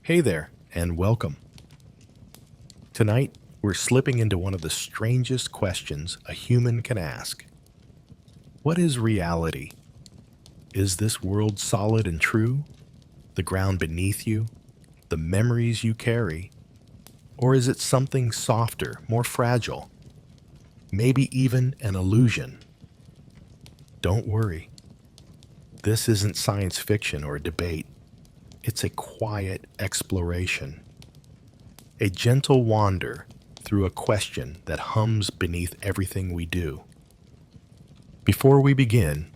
Hey there, and welcome. Tonight, we're slipping into one of the strangest questions a human can ask. What is reality? Is this world solid and true? The ground beneath you? The memories you carry? Or is it something softer, more fragile? Maybe even an illusion? Don't worry. This isn't science fiction or a debate. It's a quiet exploration. A gentle wander through a question that hums beneath everything we do. Before we begin,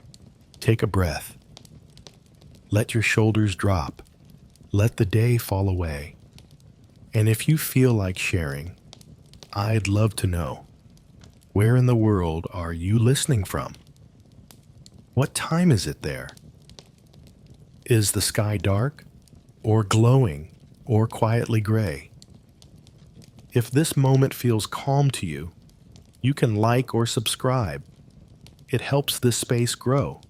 take a breath. Let your shoulders drop. Let the day fall away. And if you feel like sharing, I'd love to know, where in the world are you listening from? What time is it there? Is the sky dark, or glowing, or quietly gray? If this moment feels calm to you, you can like or subscribe. It helps this space grow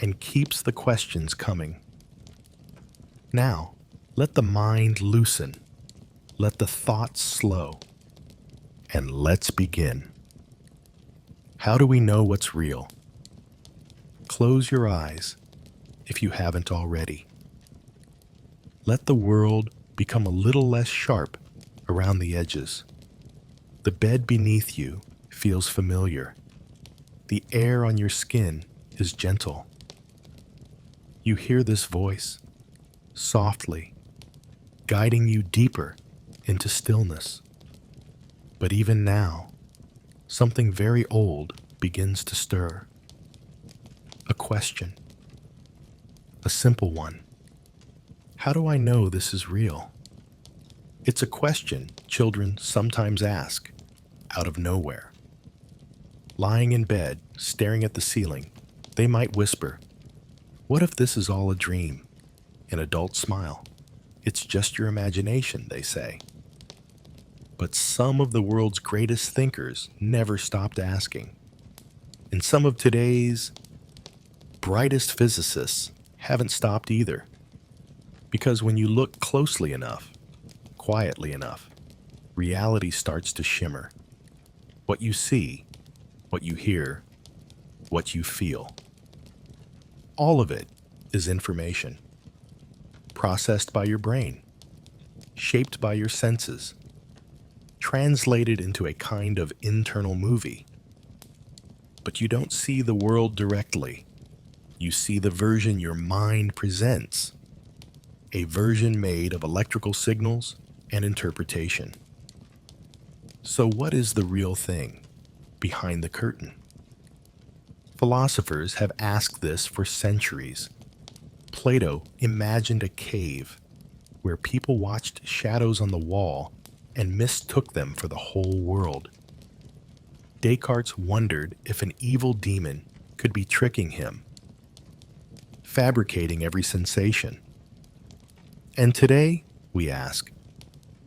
and keeps the questions coming. Now, let the mind loosen, let the thoughts slow, and let's begin. How do we know what's real? Close your eyes if you haven't already. Let the world become a little less sharp around the edges. The bed beneath you feels familiar. The air on your skin is gentle. You hear this voice, softly, guiding you deeper into stillness. But even now, something very old begins to stir. A question. A simple one. How do I know this is real? It's a question children sometimes ask, out of nowhere. Lying in bed, staring at the ceiling, they might whisper, "What if this is all a dream?" An adult smile. "It's just your imagination," they say. But some of the world's greatest thinkers never stopped asking. And some of today's brightest physicists haven't stopped either. Because when you look closely enough, quietly enough, reality starts to shimmer. What you see, what you hear, what you feel. All of it is information. Processed by your brain, shaped by your senses, translated into a kind of internal movie. But you don't see the world directly. You see the version your mind presents. A version made of electrical signals and interpretation. So what is the real thing behind the curtain? Philosophers have asked this for centuries. Plato imagined a cave where people watched shadows on the wall and mistook them for the whole world. Descartes wondered if an evil demon could be tricking him, fabricating every sensation. And today, we ask,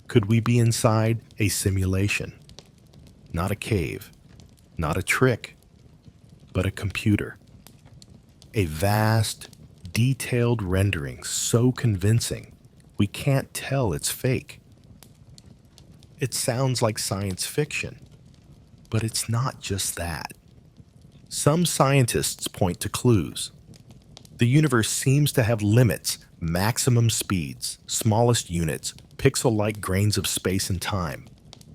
could we be inside a simulation? Not a cave, not a trick, but a computer. A vast, detailed rendering so convincing we can't tell it's fake. It sounds like science fiction, but it's not just that. Some scientists point to clues. The universe seems to have limits, maximum speeds, smallest units, pixel-like grains of space and time.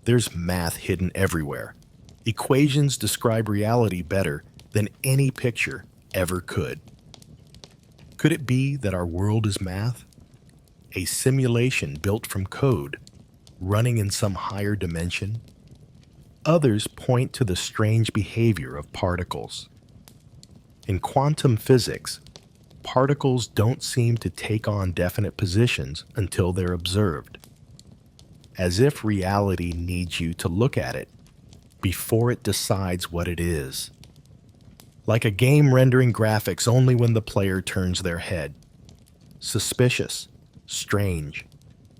There's math hidden everywhere. Equations describe reality better than any picture ever could. Could it be that our world is math? A simulation built from code, running in some higher dimension? Others point to the strange behavior of particles. In quantum physics, particles don't seem to take on definite positions until they're observed, as if reality needs you to look at it before it decides what it is. Like a game rendering graphics only when the player turns their head. Suspicious, strange,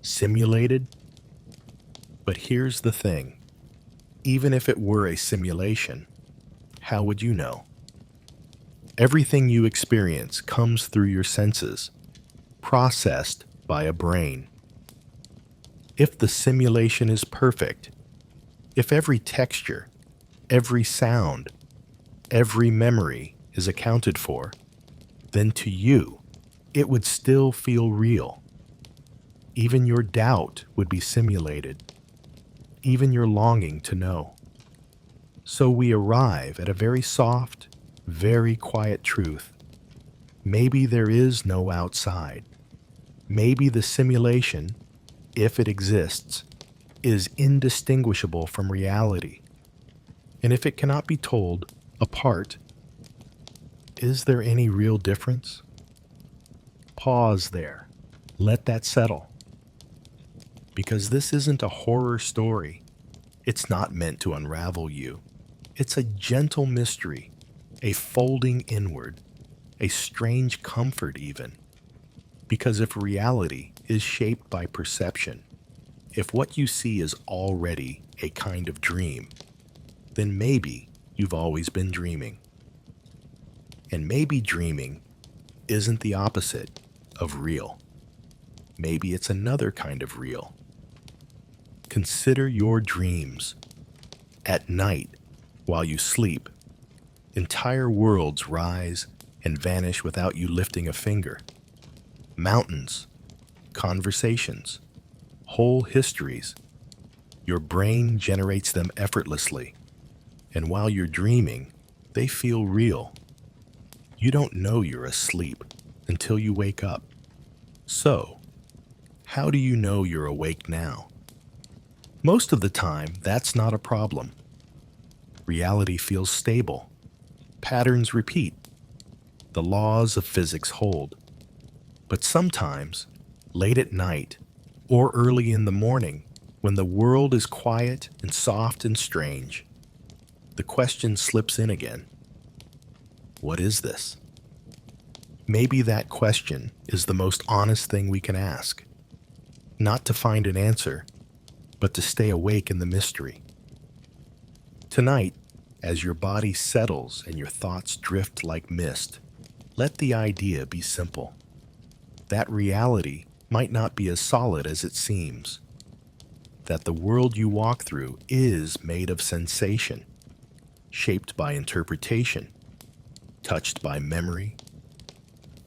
simulated. But here's the thing. Even if it were a simulation, how would you know? Everything you experience comes through your senses, processed by a brain. If the simulation is perfect, if every texture, every sound, every memory is accounted for, then to you, it would still feel real. Even your doubt would be simulated, even your longing to know. So we arrive at a very soft, very quiet truth. Maybe there is no outside. Maybe the simulation, if it exists, is indistinguishable from reality. And if it cannot be told apart, is there any real difference? Pause there. Let that settle. Because this isn't a horror story. It's not meant to unravel you. It's a gentle mystery, a folding inward, a strange comfort even. Because if reality is shaped by perception, if what you see is already a kind of dream, then maybe you've always been dreaming. And maybe dreaming isn't the opposite of real. Maybe it's another kind of real. Consider your dreams. At night, while you sleep, entire worlds rise and vanish without you lifting a finger. Mountains, conversations, whole histories. Your brain generates them effortlessly. And while you're dreaming, they feel real. You don't know you're asleep until you wake up. So, how do you know you're awake now? Most of the time, that's not a problem. Reality feels stable. Patterns repeat. The laws of physics hold. But sometimes, late at night or early in the morning, when the world is quiet and soft and strange, the question slips in again. What is this? Maybe that question is the most honest thing we can ask. Not to find an answer, but to stay awake in the mystery. Tonight, as your body settles and your thoughts drift like mist, let the idea be simple. That reality might not be as solid as it seems. That the world you walk through is made of sensation, shaped by interpretation, touched by memory,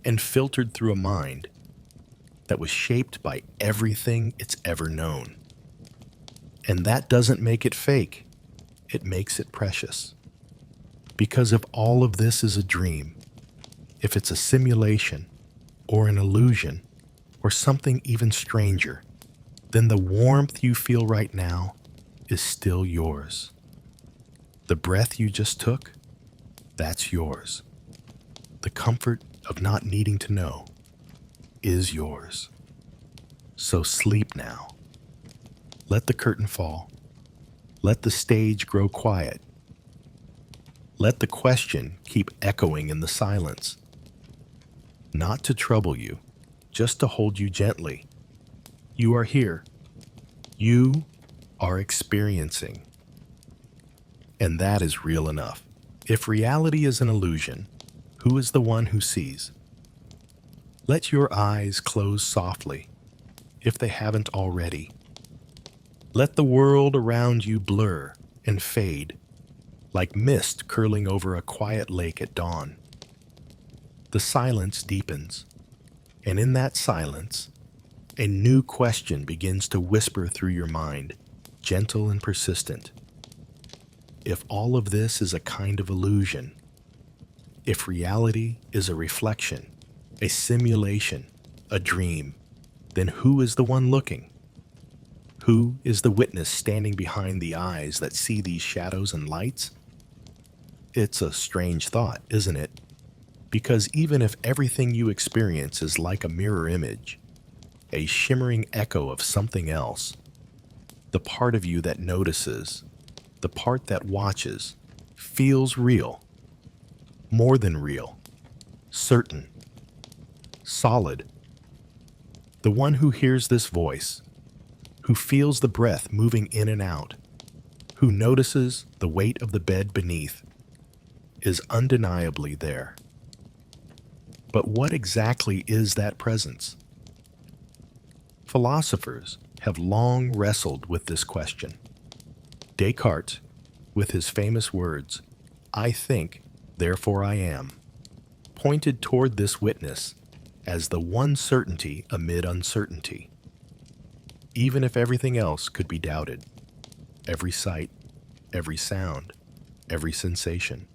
and filtered through a mind that was shaped by everything it's ever known. And that doesn't make it fake, it makes it precious. Because if all of this is a dream, if it's a simulation, or an illusion, or something even stranger, then the warmth you feel right now is still yours. The breath you just took, that's yours. The comfort of not needing to know is yours. So sleep now. Let the curtain fall. Let the stage grow quiet. Let the question keep echoing in the silence. Not to trouble you, just to hold you gently. You are here. You are experiencing. And that is real enough. If reality is an illusion, who is the one who sees? Let your eyes close softly, if they haven't already. Let the world around you blur and fade, like mist curling over a quiet lake at dawn. The silence deepens, and in that silence, a new question begins to whisper through your mind, gentle and persistent. If all of this is a kind of illusion, if reality is a reflection, a simulation, a dream, then who is the one looking? Who is the witness standing behind the eyes that see these shadows and lights? It's a strange thought, isn't it? Because even if everything you experience is like a mirror image, a shimmering echo of something else, the part of you that notices, the part that watches, feels real. More than real. Certain. Solid. The one who hears this voice, who feels the breath moving in and out, who notices the weight of the bed beneath, is undeniably there. But what exactly is that presence? Philosophers have long wrestled with this question. Descartes, with his famous words, "I think, therefore I am," pointed toward this witness as the one certainty amid uncertainty. Even if everything else could be doubted, every sight, every sound, every sensation,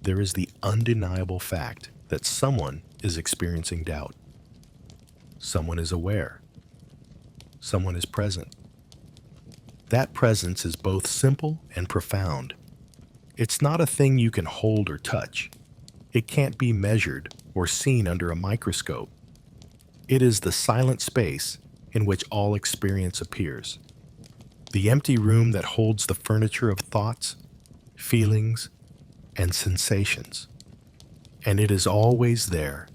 there is the undeniable fact that someone is experiencing doubt. Someone is aware. Someone is present. That presence is both simple and profound. It's not a thing you can hold or touch. It can't be measured or seen under a microscope. It is the silent space in which all experience appears. The empty room that holds the furniture of thoughts, feelings, and sensations. And it is always there,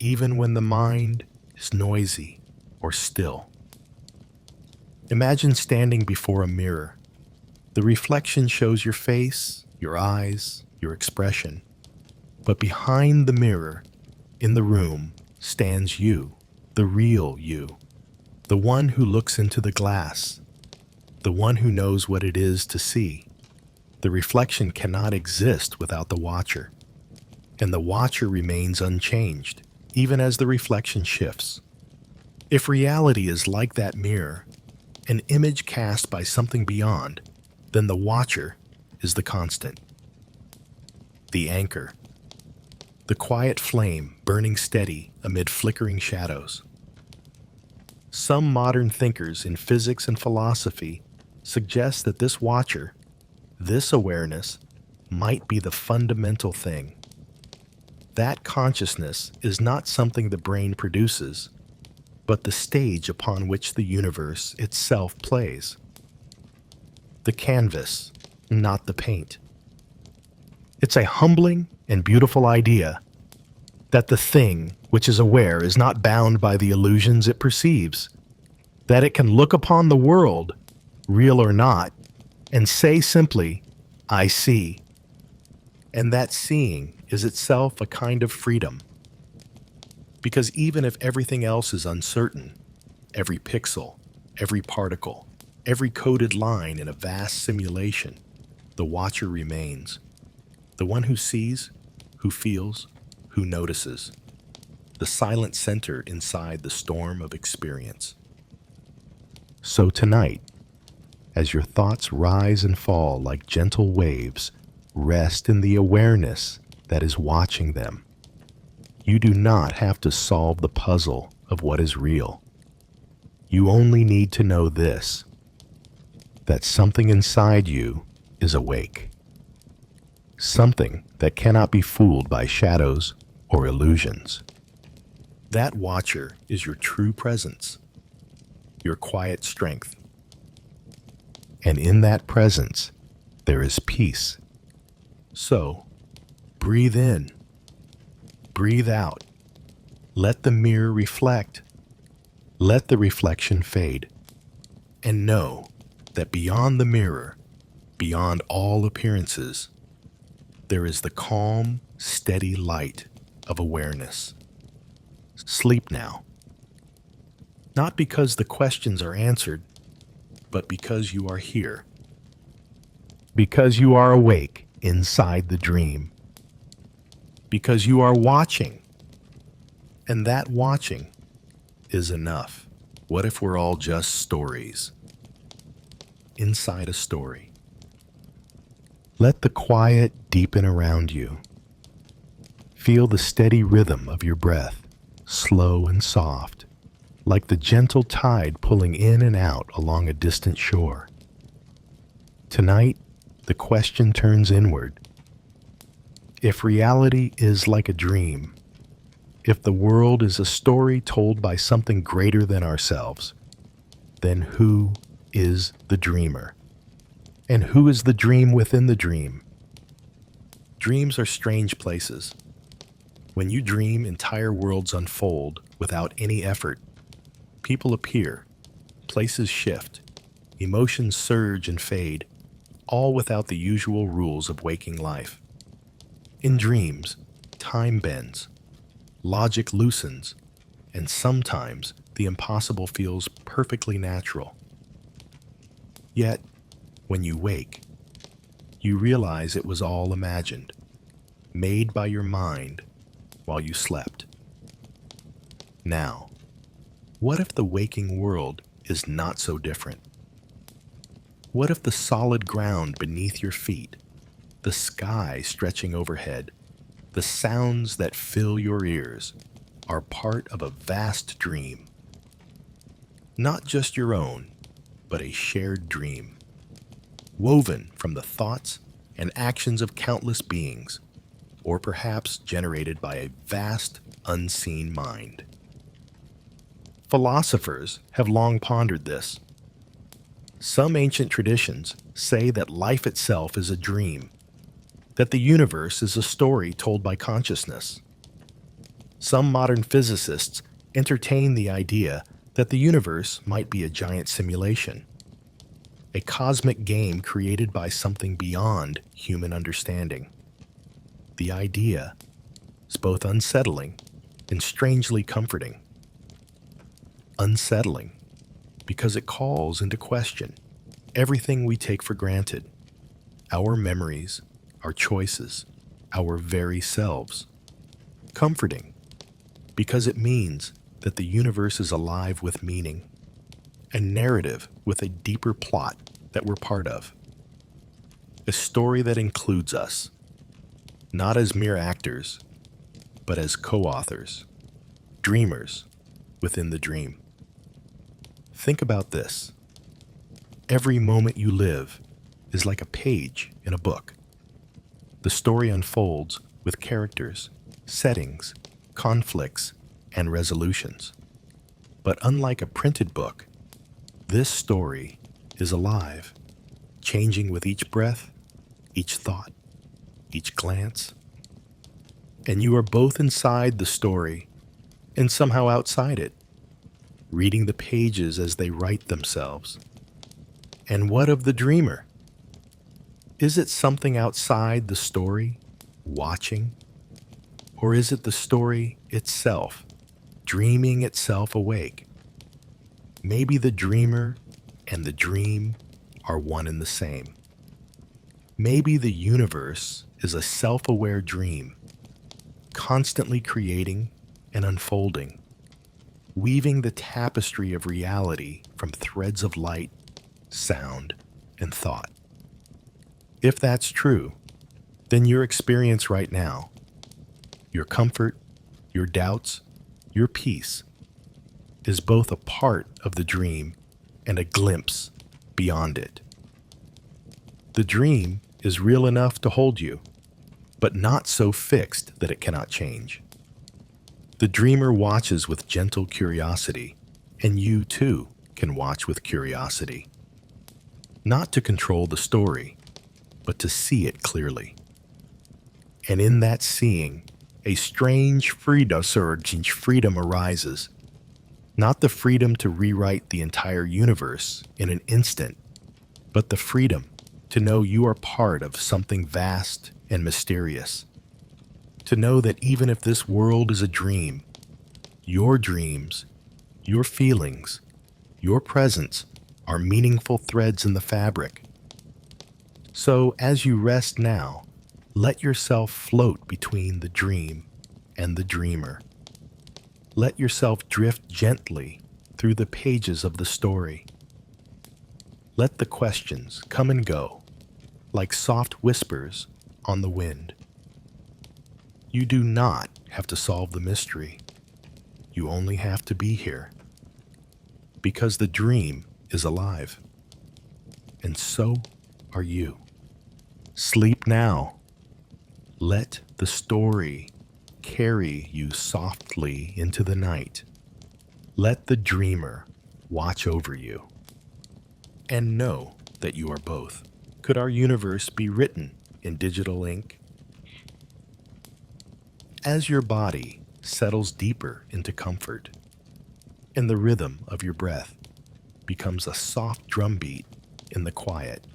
even when the mind is noisy or still. Imagine standing before a mirror. The reflection shows your face, your eyes, your expression. But behind the mirror, in the room, stands you, the real you, the one who looks into the glass, the one who knows what it is to see. The reflection cannot exist without the watcher, and the watcher remains unchanged, even as the reflection shifts. If reality is like that mirror, an image cast by something beyond, then the watcher is the constant, the anchor, the quiet flame burning steady amid flickering shadows. Some modern thinkers in physics and philosophy suggest that this watcher, this awareness, might be the fundamental thing. That consciousness is not something the brain produces, but the stage upon which the universe itself plays. The canvas, not the paint. It's a humbling and beautiful idea that the thing which is aware is not bound by the illusions it perceives, that it can look upon the world, real or not, and say simply, "I see." And that seeing is itself a kind of freedom. Because even if everything else is uncertain, every pixel, every particle, every coded line in a vast simulation, the watcher remains. The one who sees, who feels, who notices. The silent center inside the storm of experience. So tonight, as your thoughts rise and fall like gentle waves, rest in the awareness that is watching them. You do not have to solve the puzzle of what is real. You only need to know this, that something inside you is awake. Something that cannot be fooled by shadows or illusions. That watcher is your true presence, your quiet strength. And in that presence, there is peace. So, breathe in. Breathe out. Let the mirror reflect. Let the reflection fade. And know that beyond the mirror, beyond all appearances, there is the calm, steady light of awareness. Sleep now. Not because the questions are answered, but because you are here. Because you are awake inside the dream. Because you are watching. And that watching is enough. What if we're all just stories? Inside a story. Let the quiet deepen around you. Feel the steady rhythm of your breath, slow and soft, like the gentle tide pulling in and out along a distant shore. Tonight, the question turns inward. If reality is like a dream, if the world is a story told by something greater than ourselves, then who is the dreamer? And who is the dream within the dream? Dreams are strange places. When you dream, entire worlds unfold without any effort. People appear, places shift, emotions surge and fade, all without the usual rules of waking life. In dreams, time bends, logic loosens, and sometimes the impossible feels perfectly natural. Yet, when you wake, you realize it was all imagined, made by your mind while you slept. Now, what if the waking world is not so different? What if the solid ground beneath your feet, the sky stretching overhead, the sounds that fill your ears are part of a vast dream? Not just your own, but a shared dream, woven from the thoughts and actions of countless beings, or perhaps generated by a vast, unseen mind. Philosophers have long pondered this. Some ancient traditions say that life itself is a dream, that the universe is a story told by consciousness. Some modern physicists entertain the idea that the universe might be a giant simulation, a cosmic game created by something beyond human understanding. The idea is both unsettling and strangely comforting. Unsettling because it calls into question everything we take for granted, our memories, our choices, our very selves. Comforting because it means that the universe is alive with meaning, a narrative with a deeper plot that we're part of, a story that includes us, not as mere actors, but as co-authors, dreamers within the dream. Think about this. Every moment you live is like a page in a book. The story unfolds with characters, settings, conflicts, and resolutions. But unlike a printed book, this story is alive, changing with each breath, each thought, each glance. And you are both inside the story and somehow outside it, reading the pages as they write themselves. And what of the dreamer? Is it something outside the story, watching? Or is it the story itself, dreaming itself awake? Maybe the dreamer and the dream are one and the same. Maybe the universe is a self-aware dream, constantly creating and unfolding, weaving the tapestry of reality from threads of light, sound, and thought. If that's true, then your experience right now, your comfort, your doubts, your peace, is both a part of the dream and a glimpse beyond it. The dream is real enough to hold you, but not so fixed that it cannot change. The dreamer watches with gentle curiosity, and you too can watch with curiosity. Not to control the story, but to see it clearly. And in that seeing, a strange freedom arises. Not the freedom to rewrite the entire universe in an instant, but the freedom to know you are part of something vast and mysterious. To know that even if this world is a dream, your dreams, your feelings, your presence are meaningful threads in the fabric. So as you rest now, let yourself float between the dream and the dreamer. Let yourself drift gently through the pages of the story. Let the questions come and go like soft whispers on the wind. You do not have to solve the mystery. You only have to be here. Because the dream is alive. And so are you. Sleep now. Let the story carry you softly into the night. Let the dreamer watch over you. And know that you are both. Could our universe be written in digital ink? As your body settles deeper into comfort, and the rhythm of your breath becomes a soft drumbeat in the quiet,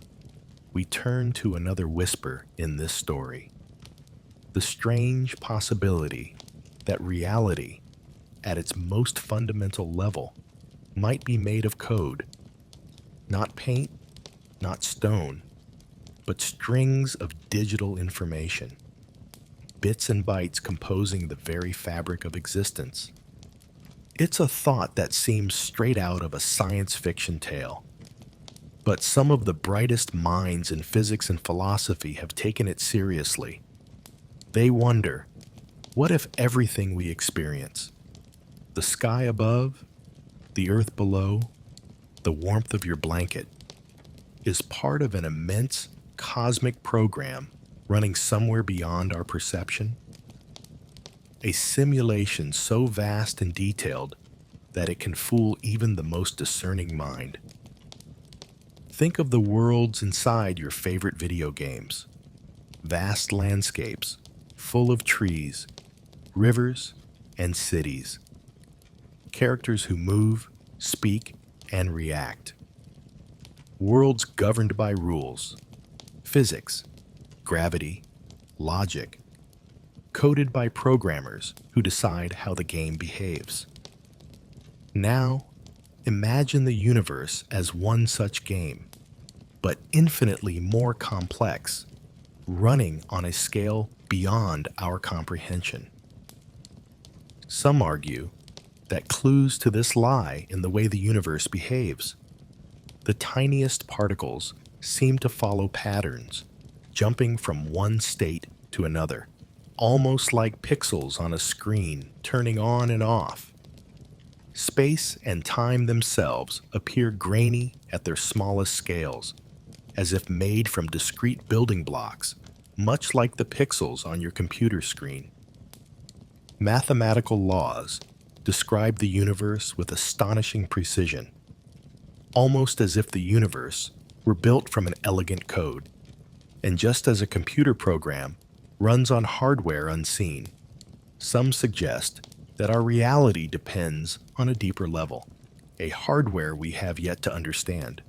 we turn to another whisper in this story. The strange possibility that reality, at its most fundamental level, might be made of code, not paint, not stone, but strings of digital information, bits and bytes composing the very fabric of existence. It's a thought that seems straight out of a science fiction tale, but some of the brightest minds in physics and philosophy have taken it seriously. They wonder, what if everything we experience, the sky above, the earth below, the warmth of your blanket, is part of an immense cosmic program running somewhere beyond our perception? A simulation so vast and detailed that it can fool even the most discerning mind. Think of the worlds inside your favorite video games. Vast landscapes, full of trees, rivers, and cities. Characters who move, speak, and react. Worlds governed by rules, physics, gravity, logic, coded by programmers who decide how the game behaves. Now, imagine the universe as one such game, but infinitely more complex, running on a scale beyond our comprehension. Some argue that clues to this lie in the way the universe behaves. The tiniest particles seem to follow patterns, jumping from one state to another, almost like pixels on a screen turning on and off. Space and time themselves appear grainy at their smallest scales, as if made from discrete building blocks, much like the pixels on your computer screen. Mathematical laws describe the universe with astonishing precision, almost as if the universe were built from an elegant code. And just as a computer program runs on hardware unseen, some suggest that our reality depends on a deeper level, a hardware we have yet to understand.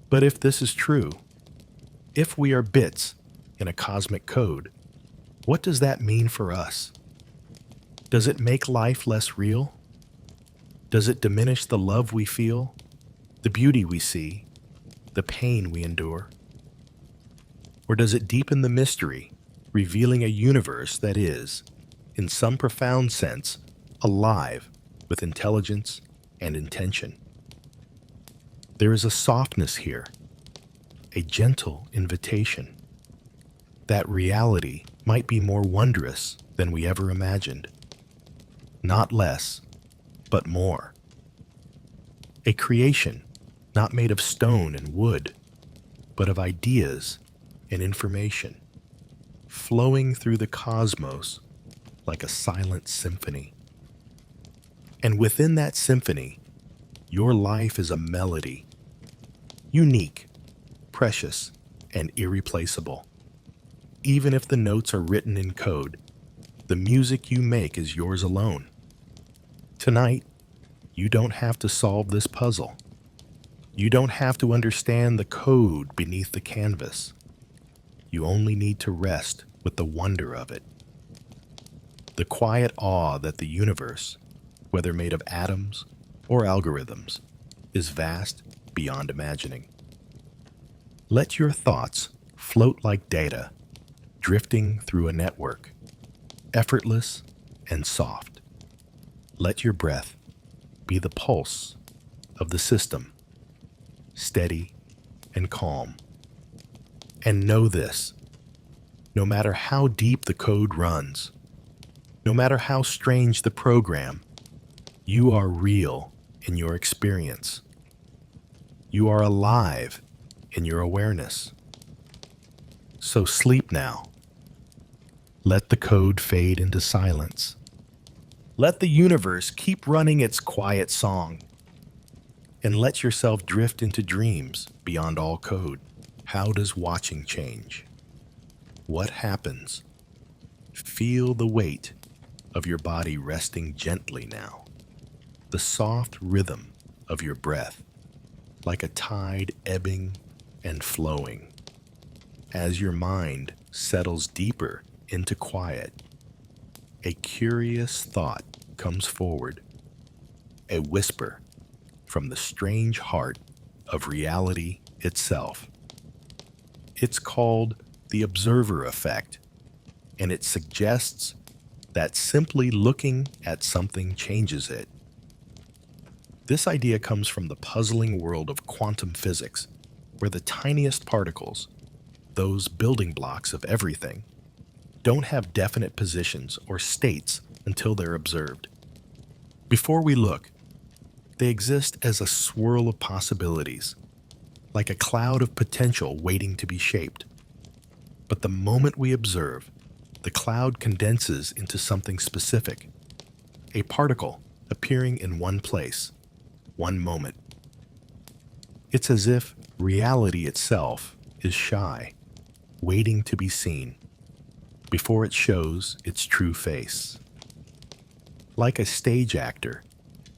But if this is true, if we are bits in a cosmic code, what does that mean for us? Does it make life less real? Does it diminish the love we feel, the beauty we see, the pain we endure? Or does it deepen the mystery, revealing a universe that is, in some profound sense, alive with intelligence and intention? There is a softness here, a gentle invitation, that reality might be more wondrous than we ever imagined. Not less, but more. A creation not made of stone and wood, but of ideas and information, flowing through the cosmos like a silent symphony. And within that symphony, your life is a melody, unique, precious, and irreplaceable. Even if the notes are written in code, the music you make is yours alone. Tonight, you don't have to solve this puzzle. You don't have to understand the code beneath the canvas. You only need to rest with the wonder of it. The quiet awe that the universe, whether made of atoms or algorithms, is vast beyond imagining. Let your thoughts float like data, drifting through a network, effortless and soft. Let your breath be the pulse of the system, steady and calm. And know this, no matter how deep the code runs, no matter how strange the program, you are real in your experience. You are alive in your awareness. So sleep now. Let the code fade into silence. Let the universe keep running its quiet song. And let yourself drift into dreams beyond all code. How does watching change? What happens? Feel the weight of your body resting gently now. The soft rhythm of your breath, like a tide ebbing and flowing. As your mind settles deeper into quiet, a curious thought comes forward, a whisper from the strange heart of reality itself. It's called the observer effect, and it suggests that simply looking at something changes it. This idea comes from the puzzling world of quantum physics, where the tiniest particles, those building blocks of everything, don't have definite positions or states until they're observed. Before we look, they exist as a swirl of possibilities, like a cloud of potential waiting to be shaped. But the moment we observe, the cloud condenses into something specific, a particle appearing in one place, one moment. It's as if reality itself is shy, waiting to be seen, before it shows its true face. Like a stage actor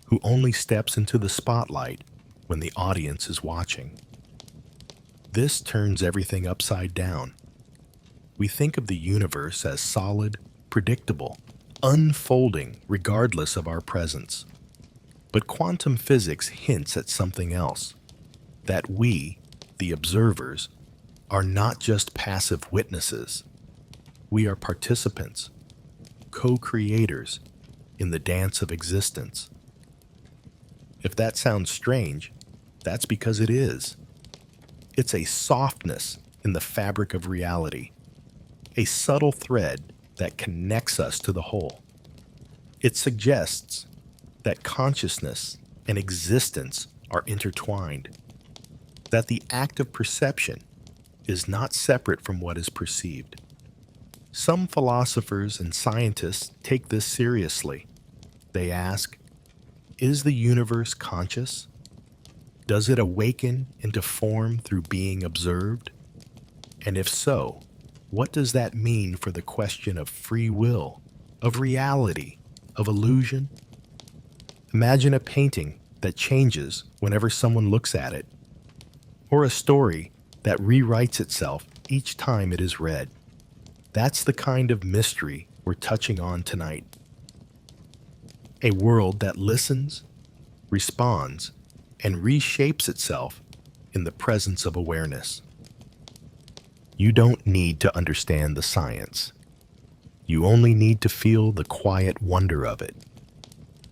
who only steps into the spotlight when the audience is watching. This turns everything upside down. We think of the universe as solid, predictable, unfolding regardless of our presence. But quantum physics hints at something else, that we, the observers, are not just passive witnesses. We are participants, co-creators in the dance of existence. If that sounds strange, that's because it is. It's a softness in the fabric of reality, a subtle thread that connects us to the whole. It suggests that consciousness and existence are intertwined, that the act of perception is not separate from what is perceived. Some philosophers and scientists take this seriously. They ask, is the universe conscious? Does it awaken into form through being observed? And if so, what does that mean for the question of free will, of reality, of illusion? Imagine a painting that changes whenever someone looks at it, or a story that rewrites itself each time it is read. That's the kind of mystery we're touching on tonight. A world that listens, responds, and reshapes itself in the presence of awareness. You don't need to understand the science. You only need to feel the quiet wonder of it,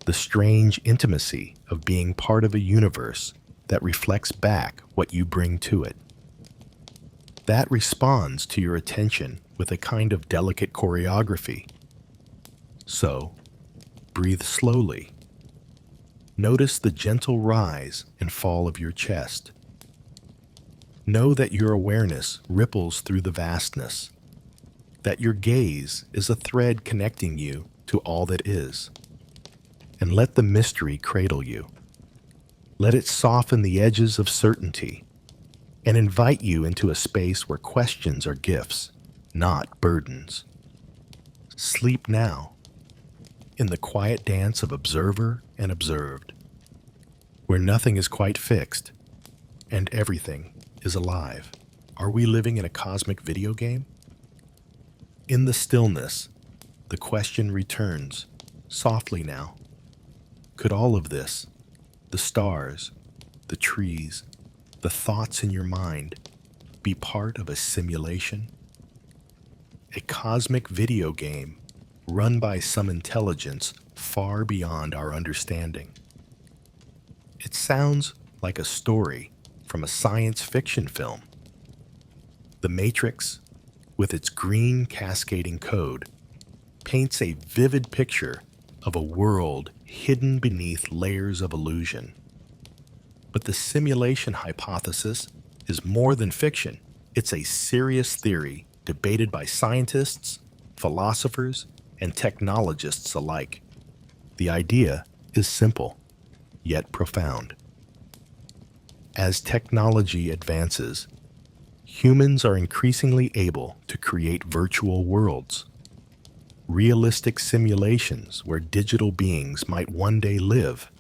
the strange intimacy of being part of a universe that reflects back what you bring to it. That responds to your attention with a kind of delicate choreography. So, breathe slowly. Notice the gentle rise and fall of your chest. Know that your awareness ripples through the vastness, that your gaze is a thread connecting you to all that is. And let the mystery cradle you. Let it soften the edges of certainty and invite you into a space where questions are gifts, not burdens. Sleep now, in the quiet dance of observer and observed, where nothing is quite fixed and everything is alive. Are we living in a cosmic video game? In the stillness, the question returns, softly now. Could all of this, the stars, the trees, the thoughts in your mind, be part of a simulation? A cosmic video game run by some intelligence far beyond our understanding. It sounds like a story from a science fiction film. The Matrix, with its green cascading code, paints a vivid picture of a world hidden beneath layers of illusion. But the simulation hypothesis is more than fiction. It's a serious theory debated by scientists, philosophers, and technologists alike. The idea is simple, yet profound. As technology advances, humans are increasingly able to create virtual worlds, realistic simulations where digital beings might one day live,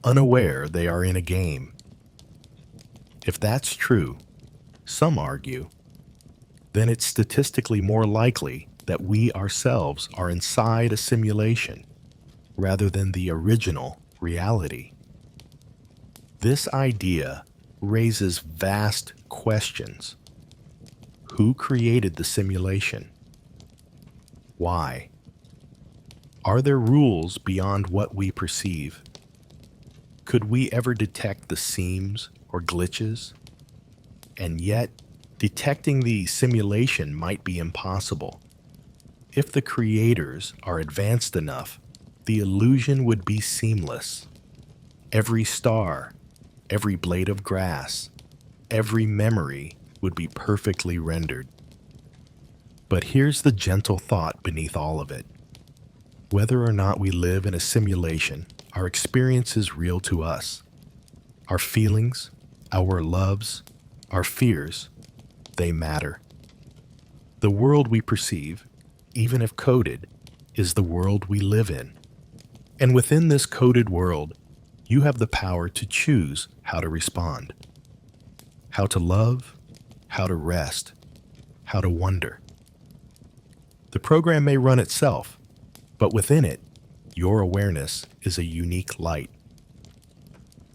unaware they are in a game. If that's true, some argue, then it's statistically more likely that we ourselves are inside a simulation rather than the original reality. This idea raises vast questions. Who created the simulation? Why? Are there rules beyond what we perceive? Could we ever detect the seams or glitches? And yet, detecting the simulation might be impossible. If the creators are advanced enough, the illusion would be seamless. Every star, every blade of grass, every memory would be perfectly rendered. But here's the gentle thought beneath all of it. Whether or not we live in a simulation, our experience is real to us. Our feelings, our loves, our fears, they matter. The world we perceive, even if coded, is the world we live in. And within this coded world, you have the power to choose how to respond. How to love, how to rest, how to wonder. The program may run itself, but within it, your awareness is a unique light.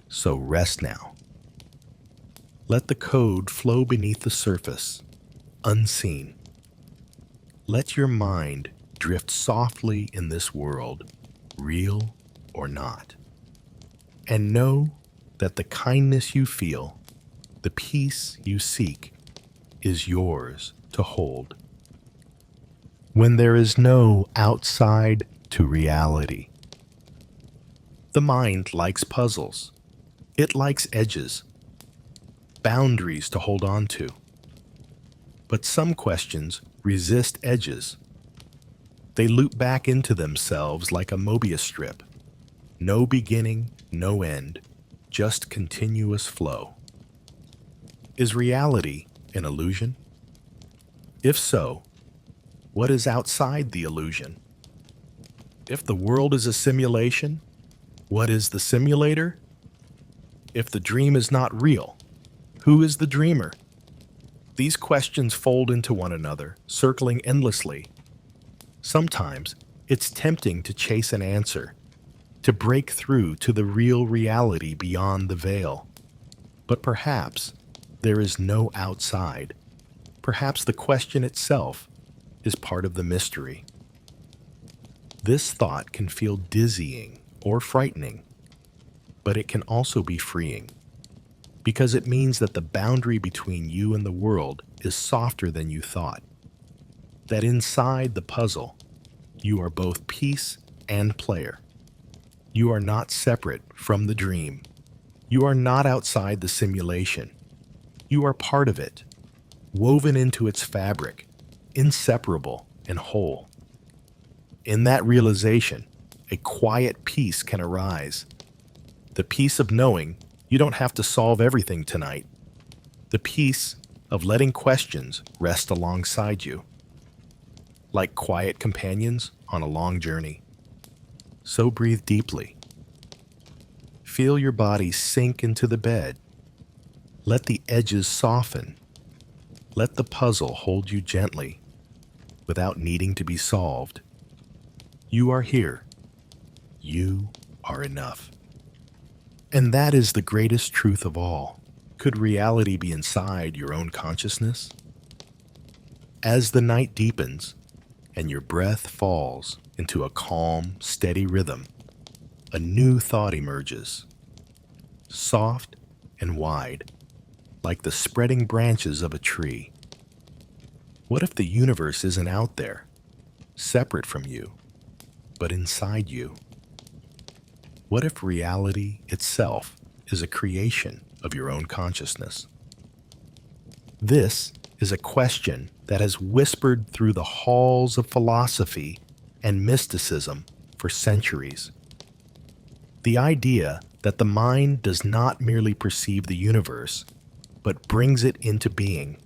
So rest now. Let the code flow beneath the surface, unseen. Let your mind drift softly in this world, real or not. And know that the kindness you feel, the peace you seek, is yours to hold. When there is no outside to reality. The mind likes puzzles. It likes edges, boundaries to hold on to. But some questions resist edges. They loop back into themselves like a Mobius strip. No beginning, no end, just continuous flow. Is reality an illusion? If so, what is outside the illusion? If the world is a simulation, what is the simulator? If the dream is not real, who is the dreamer? These questions fold into one another, circling endlessly. Sometimes it's tempting to chase an answer, to break through to the real reality beyond the veil. But perhaps there is no outside. Perhaps the question itself is part of the mystery. This thought can feel dizzying or frightening, but it can also be freeing, because it means that the boundary between you and the world is softer than you thought. That inside the puzzle, you are both piece and player. You are not separate from the dream. You are not outside the simulation. You are part of it, woven into its fabric, inseparable and whole. In that realization, a quiet peace can arise. The peace of knowing you don't have to solve everything tonight. The peace of letting questions rest alongside you, like quiet companions on a long journey. So breathe deeply. Feel your body sink into the bed. Let the edges soften. Let the puzzle hold you gently, without needing to be solved. You are here. You are enough. And that is the greatest truth of all. Could reality be inside your own consciousness? As the night deepens and your breath falls into a calm, steady rhythm, a new thought emerges, soft and wide, like the spreading branches of a tree. What if the universe isn't out there, separate from you, but inside you? What if reality itself is a creation of your own consciousness? This is a question that has whispered through the halls of philosophy and mysticism for centuries. The idea that the mind does not merely perceive the universe, but brings it into being.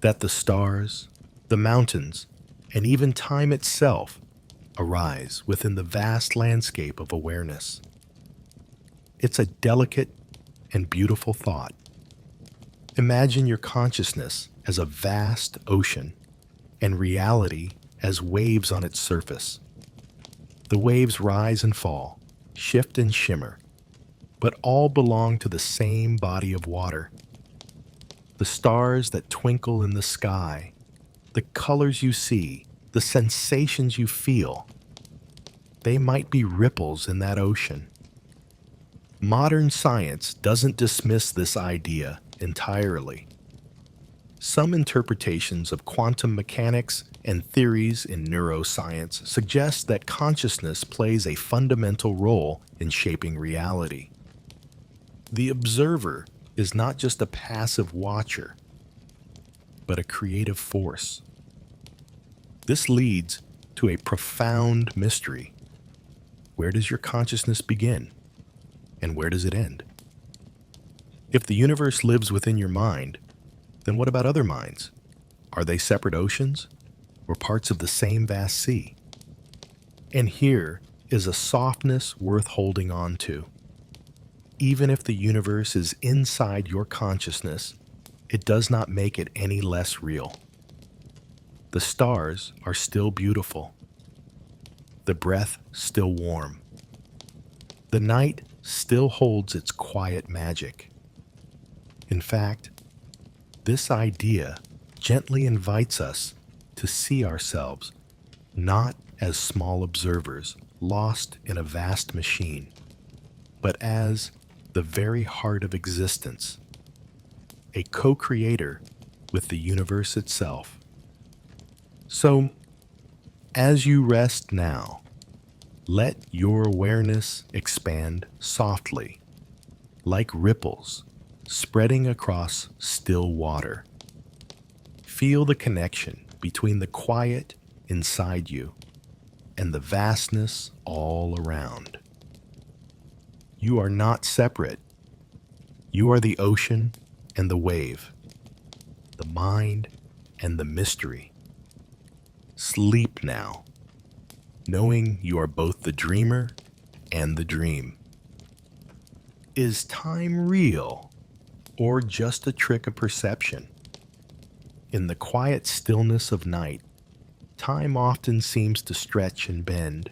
That the stars, the mountains, and even time itself arise within the vast landscape of awareness. It's a delicate and beautiful thought. Imagine your consciousness as a vast ocean and reality as waves on its surface. The waves rise and fall, shift and shimmer, but all belong to the same body of water. The stars that twinkle in the sky, the colors you see, the sensations you feel, they might be ripples in that ocean. Modern science doesn't dismiss this idea entirely. Some interpretations of quantum mechanics and theories in neuroscience suggest that consciousness plays a fundamental role in shaping reality. The observer is not just a passive watcher, but a creative force. This leads to a profound mystery. Where does your consciousness begin? And where does it end? If the universe lives within your mind, then what about other minds? Are they separate oceans or parts of the same vast sea? And here is a softness worth holding on to. Even if the universe is inside your consciousness, it does not make it any less real. The stars are still beautiful. The breath still warm. The night still holds its quiet magic. In fact, this idea gently invites us to see ourselves not as small observers lost in a vast machine, but as the very heart of existence, a co-creator with the universe itself. So, as you rest now, let your awareness expand softly, like ripples spreading across still water. Feel the connection between the quiet inside you and the vastness all around. You are not separate. You are the ocean and the wave, the mind and the mystery. Sleep now, knowing you are both the dreamer and the dream. Is time real or just a trick of perception? In the quiet stillness of night, time often seems to stretch and bend.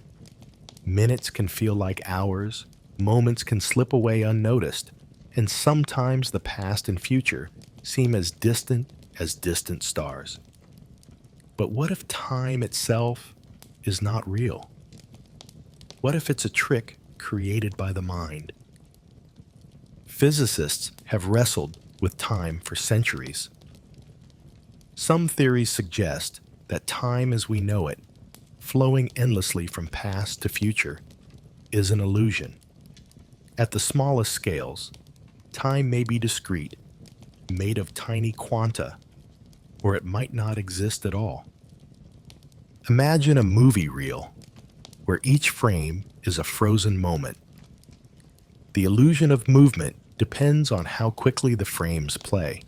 Minutes can feel like hours, moments can slip away unnoticed, and sometimes the past and future seem as distant stars. But what if time itself is not real? What if it's a trick created by the mind? Physicists have wrestled with time for centuries. Some theories suggest that time as we know it, flowing endlessly from past to future, is an illusion. At the smallest scales, time may be discrete, made of tiny quanta, or it might not exist at all. Imagine a movie reel where each frame is a frozen moment. The illusion of movement depends on how quickly the frames play.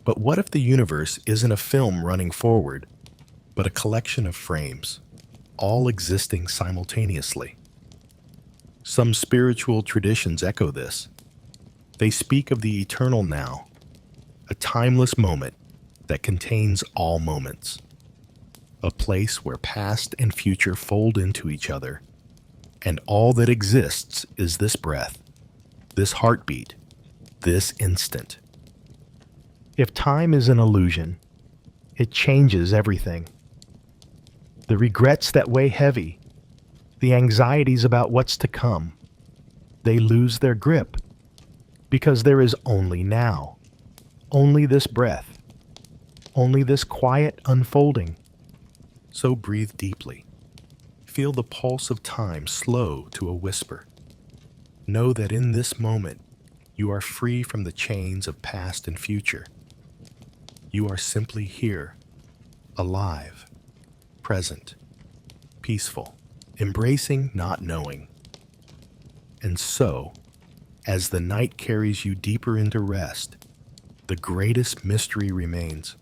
But what if the universe isn't a film running forward, but a collection of frames, all existing simultaneously? Some spiritual traditions echo this. They speak of the eternal now, a timeless moment that contains all moments, a place where past and future fold into each other, and all that exists is this breath, this heartbeat, this instant. If time is an illusion, it changes everything. The regrets that weigh heavy, the anxieties about what's to come, they lose their grip because there is only now, only this breath, only this quiet unfolding. So breathe deeply. Feel the pulse of time slow to a whisper. Know that in this moment, you are free from the chains of past and future. You are simply here, alive, present, peaceful, embracing not knowing. And so, as the night carries you deeper into rest, the greatest mystery remains.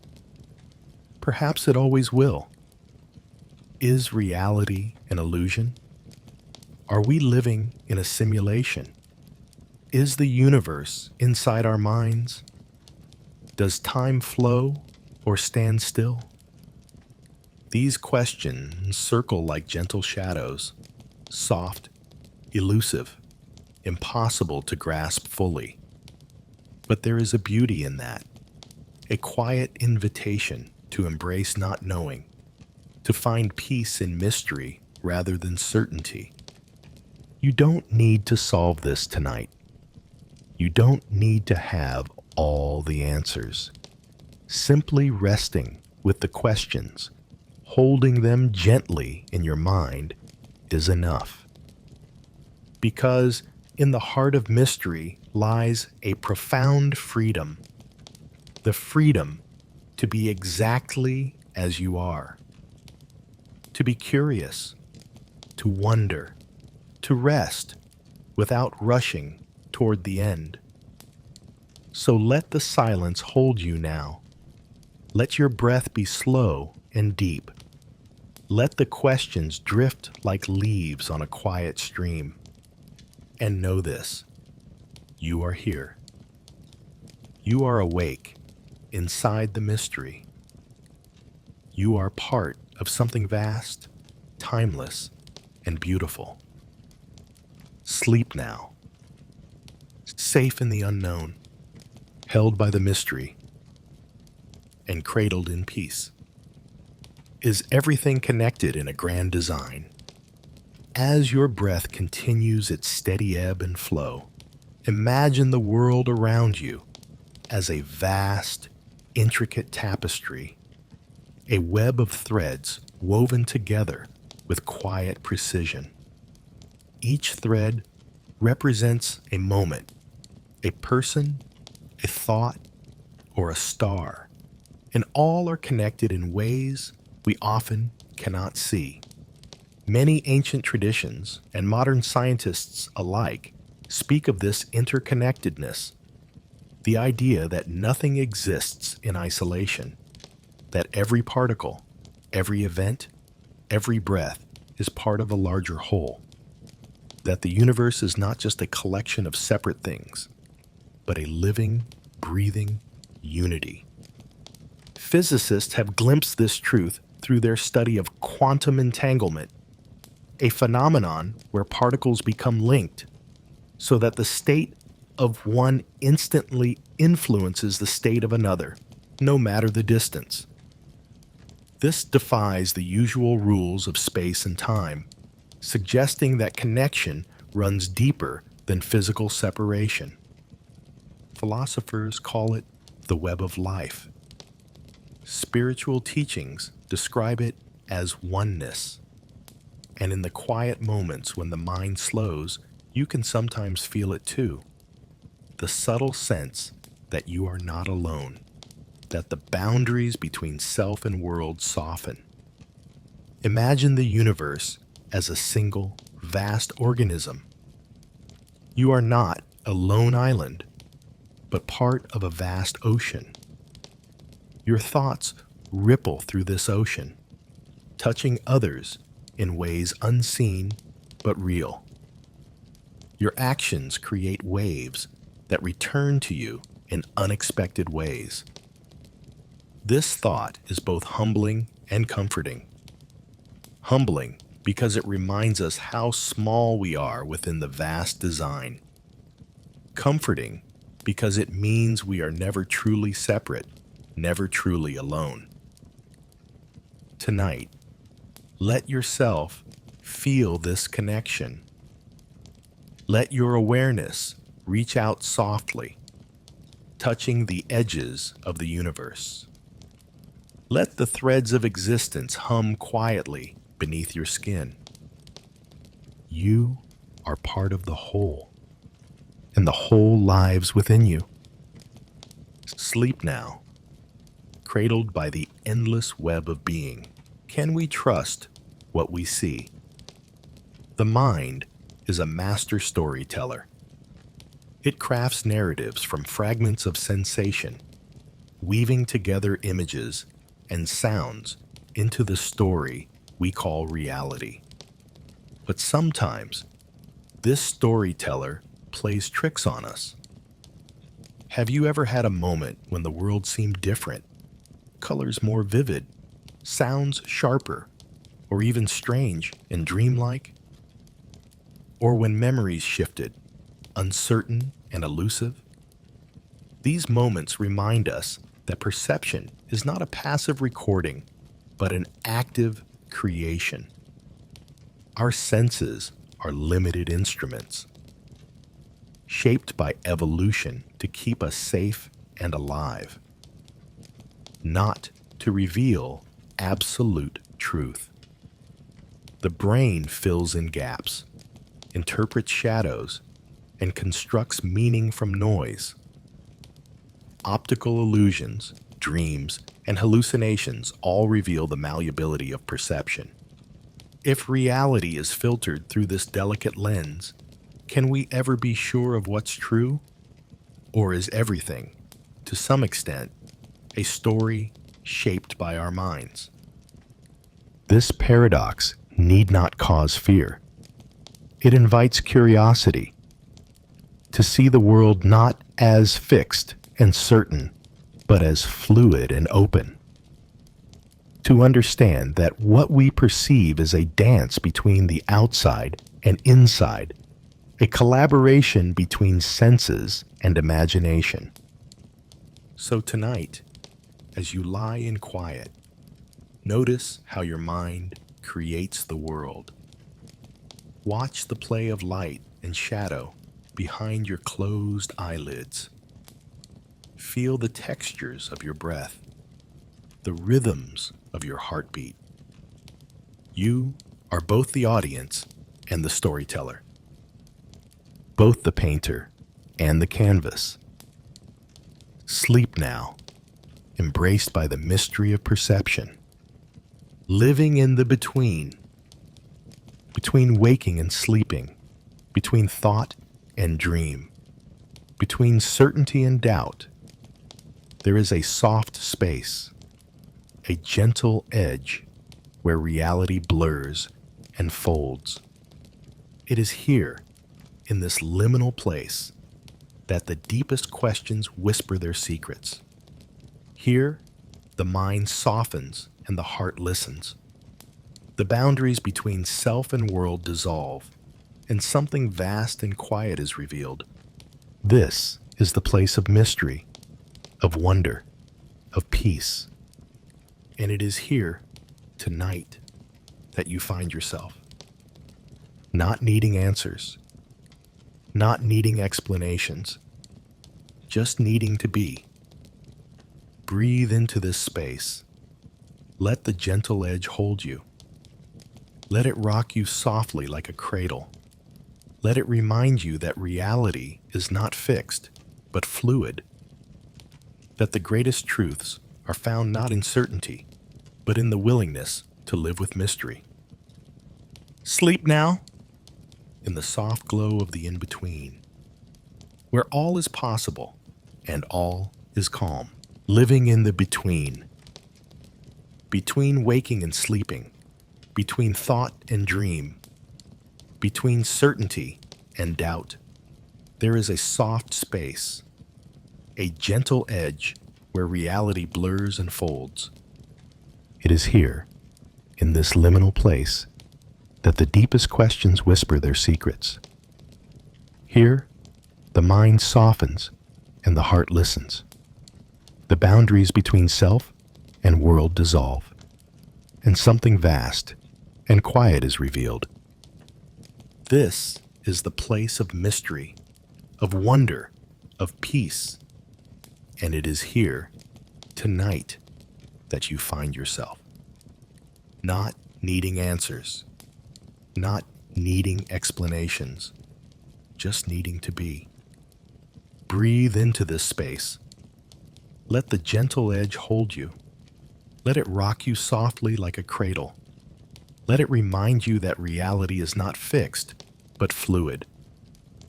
Perhaps it always will. Is reality an illusion? Are we living in a simulation? Is the universe inside our minds? Does time flow or stand still? These questions circle like gentle shadows, soft, elusive, impossible to grasp fully. But there is a beauty in that, a quiet invitation to embrace not knowing, to find peace in mystery rather than certainty. You don't need to solve this tonight. You don't need to have all the answers. Simply resting with the questions, holding them gently in your mind, is enough. Because in the heart of mystery lies a profound freedom, the freedom to be exactly as you are, to be curious, to wonder, to rest without rushing toward the end. So let the silence hold you now. Let your breath be slow and deep. Let the questions drift like leaves on a quiet stream. And know this, you are here. You are awake inside the mystery. You are part of something vast, timeless, and beautiful. Sleep now, safe in the unknown, held by the mystery, and cradled in peace. Is everything connected in a grand design? As your breath continues its steady ebb and flow, imagine the world around you as a vast, intricate tapestry, a web of threads woven together with quiet precision. Each thread represents a moment, a person, a thought, or a star, and all are connected in ways we often cannot see. Many ancient traditions and modern scientists alike speak of this interconnectedness, the idea that nothing exists in isolation, that every particle, every event, every breath is part of a larger whole, that the universe is not just a collection of separate things, but a living, breathing unity. Physicists have glimpsed this truth through their study of quantum entanglement, a phenomenon where particles become linked so that the state of one instantly influences the state of another, no matter the distance. This defies the usual rules of space and time, suggesting that connection runs deeper than physical separation. Philosophers call it the web of life. Spiritual teachings describe it as oneness. And in the quiet moments when the mind slows, you can sometimes feel it too. The subtle sense that you are not alone, that the boundaries between self and world soften. Imagine the universe as a single, vast organism. You are not a lone island, but part of a vast ocean. Your thoughts ripple through this ocean, touching others in ways unseen but real. Your actions create waves that return to you in unexpected ways. This thought is both humbling and comforting. Humbling because it reminds us how small we are within the vast design. Comforting because it means we are never truly separate, never truly alone. Tonight, let yourself feel this connection. Let your awareness reach out softly, touching the edges of the universe. Let the threads of existence hum quietly beneath your skin. You are part of the whole, and the whole lives within you. Sleep now, cradled by the endless web of being. Can we trust what we see? The mind is a master storyteller. It crafts narratives from fragments of sensation, weaving together images and sounds into the story we call reality. But sometimes, this storyteller plays tricks on us. Have you ever had a moment when the world seemed different, colors more vivid, sounds sharper, or even strange and dreamlike? Or when memories shifted, uncertain and elusive? These moments remind us that perception is not a passive recording, but an active creation. Our senses are limited instruments, shaped by evolution to keep us safe and alive, not to reveal absolute truth. The brain fills in gaps, interprets shadows, and constructs meaning from noise. Optical illusions, dreams, and hallucinations all reveal the malleability of perception. If reality is filtered through this delicate lens, can we ever be sure of what's true? Or is everything, to some extent, a story shaped by our minds? This paradox need not cause fear. It invites curiosity, to see the world not as fixed and certain, but as fluid and open. To understand that what we perceive is a dance between the outside and inside, a collaboration between senses and imagination. So tonight, as you lie in quiet, notice how your mind creates the world. Watch the play of light and shadow behind your closed eyelids. Feel the textures of your breath, the rhythms of your heartbeat. You are both the audience and the storyteller, both the painter and the canvas. Sleep now, embraced by the mystery of perception, living in the between waking and sleeping, between thought and dream, between certainty and doubt. There is a soft space, a gentle edge where reality blurs and folds. It is here, in this liminal place, that the deepest questions whisper their secrets. Here, the mind softens and the heart listens. The boundaries between self and world dissolve, and something vast and quiet is revealed. This is the place of mystery, of wonder, of peace. And it is here, tonight, that you find yourself. Not needing answers, not needing explanations, just needing to be. Breathe into this space. Let the gentle edge hold you. Let it rock you softly like a cradle. Let it remind you that reality is not fixed, but fluid. That the greatest truths are found not in certainty, but in the willingness to live with mystery. Sleep now, in the soft glow of the in-between, where all is possible and all is calm. Living in the between waking and sleeping, between thought and dream, between certainty and doubt. There is a soft space, a gentle edge where reality blurs and folds. It is here, in this liminal place, that the deepest questions whisper their secrets. Here, the mind softens and the heart listens. The boundaries between self and world dissolve, and something vast and quiet is revealed. This is the place of mystery, of wonder, of peace, and it is here, tonight, that you find yourself. Not needing answers, not needing explanations, just needing to be. Breathe into this space. Let the gentle edge hold you. Let it rock you softly like a cradle. Let it remind you that reality is not fixed, but fluid.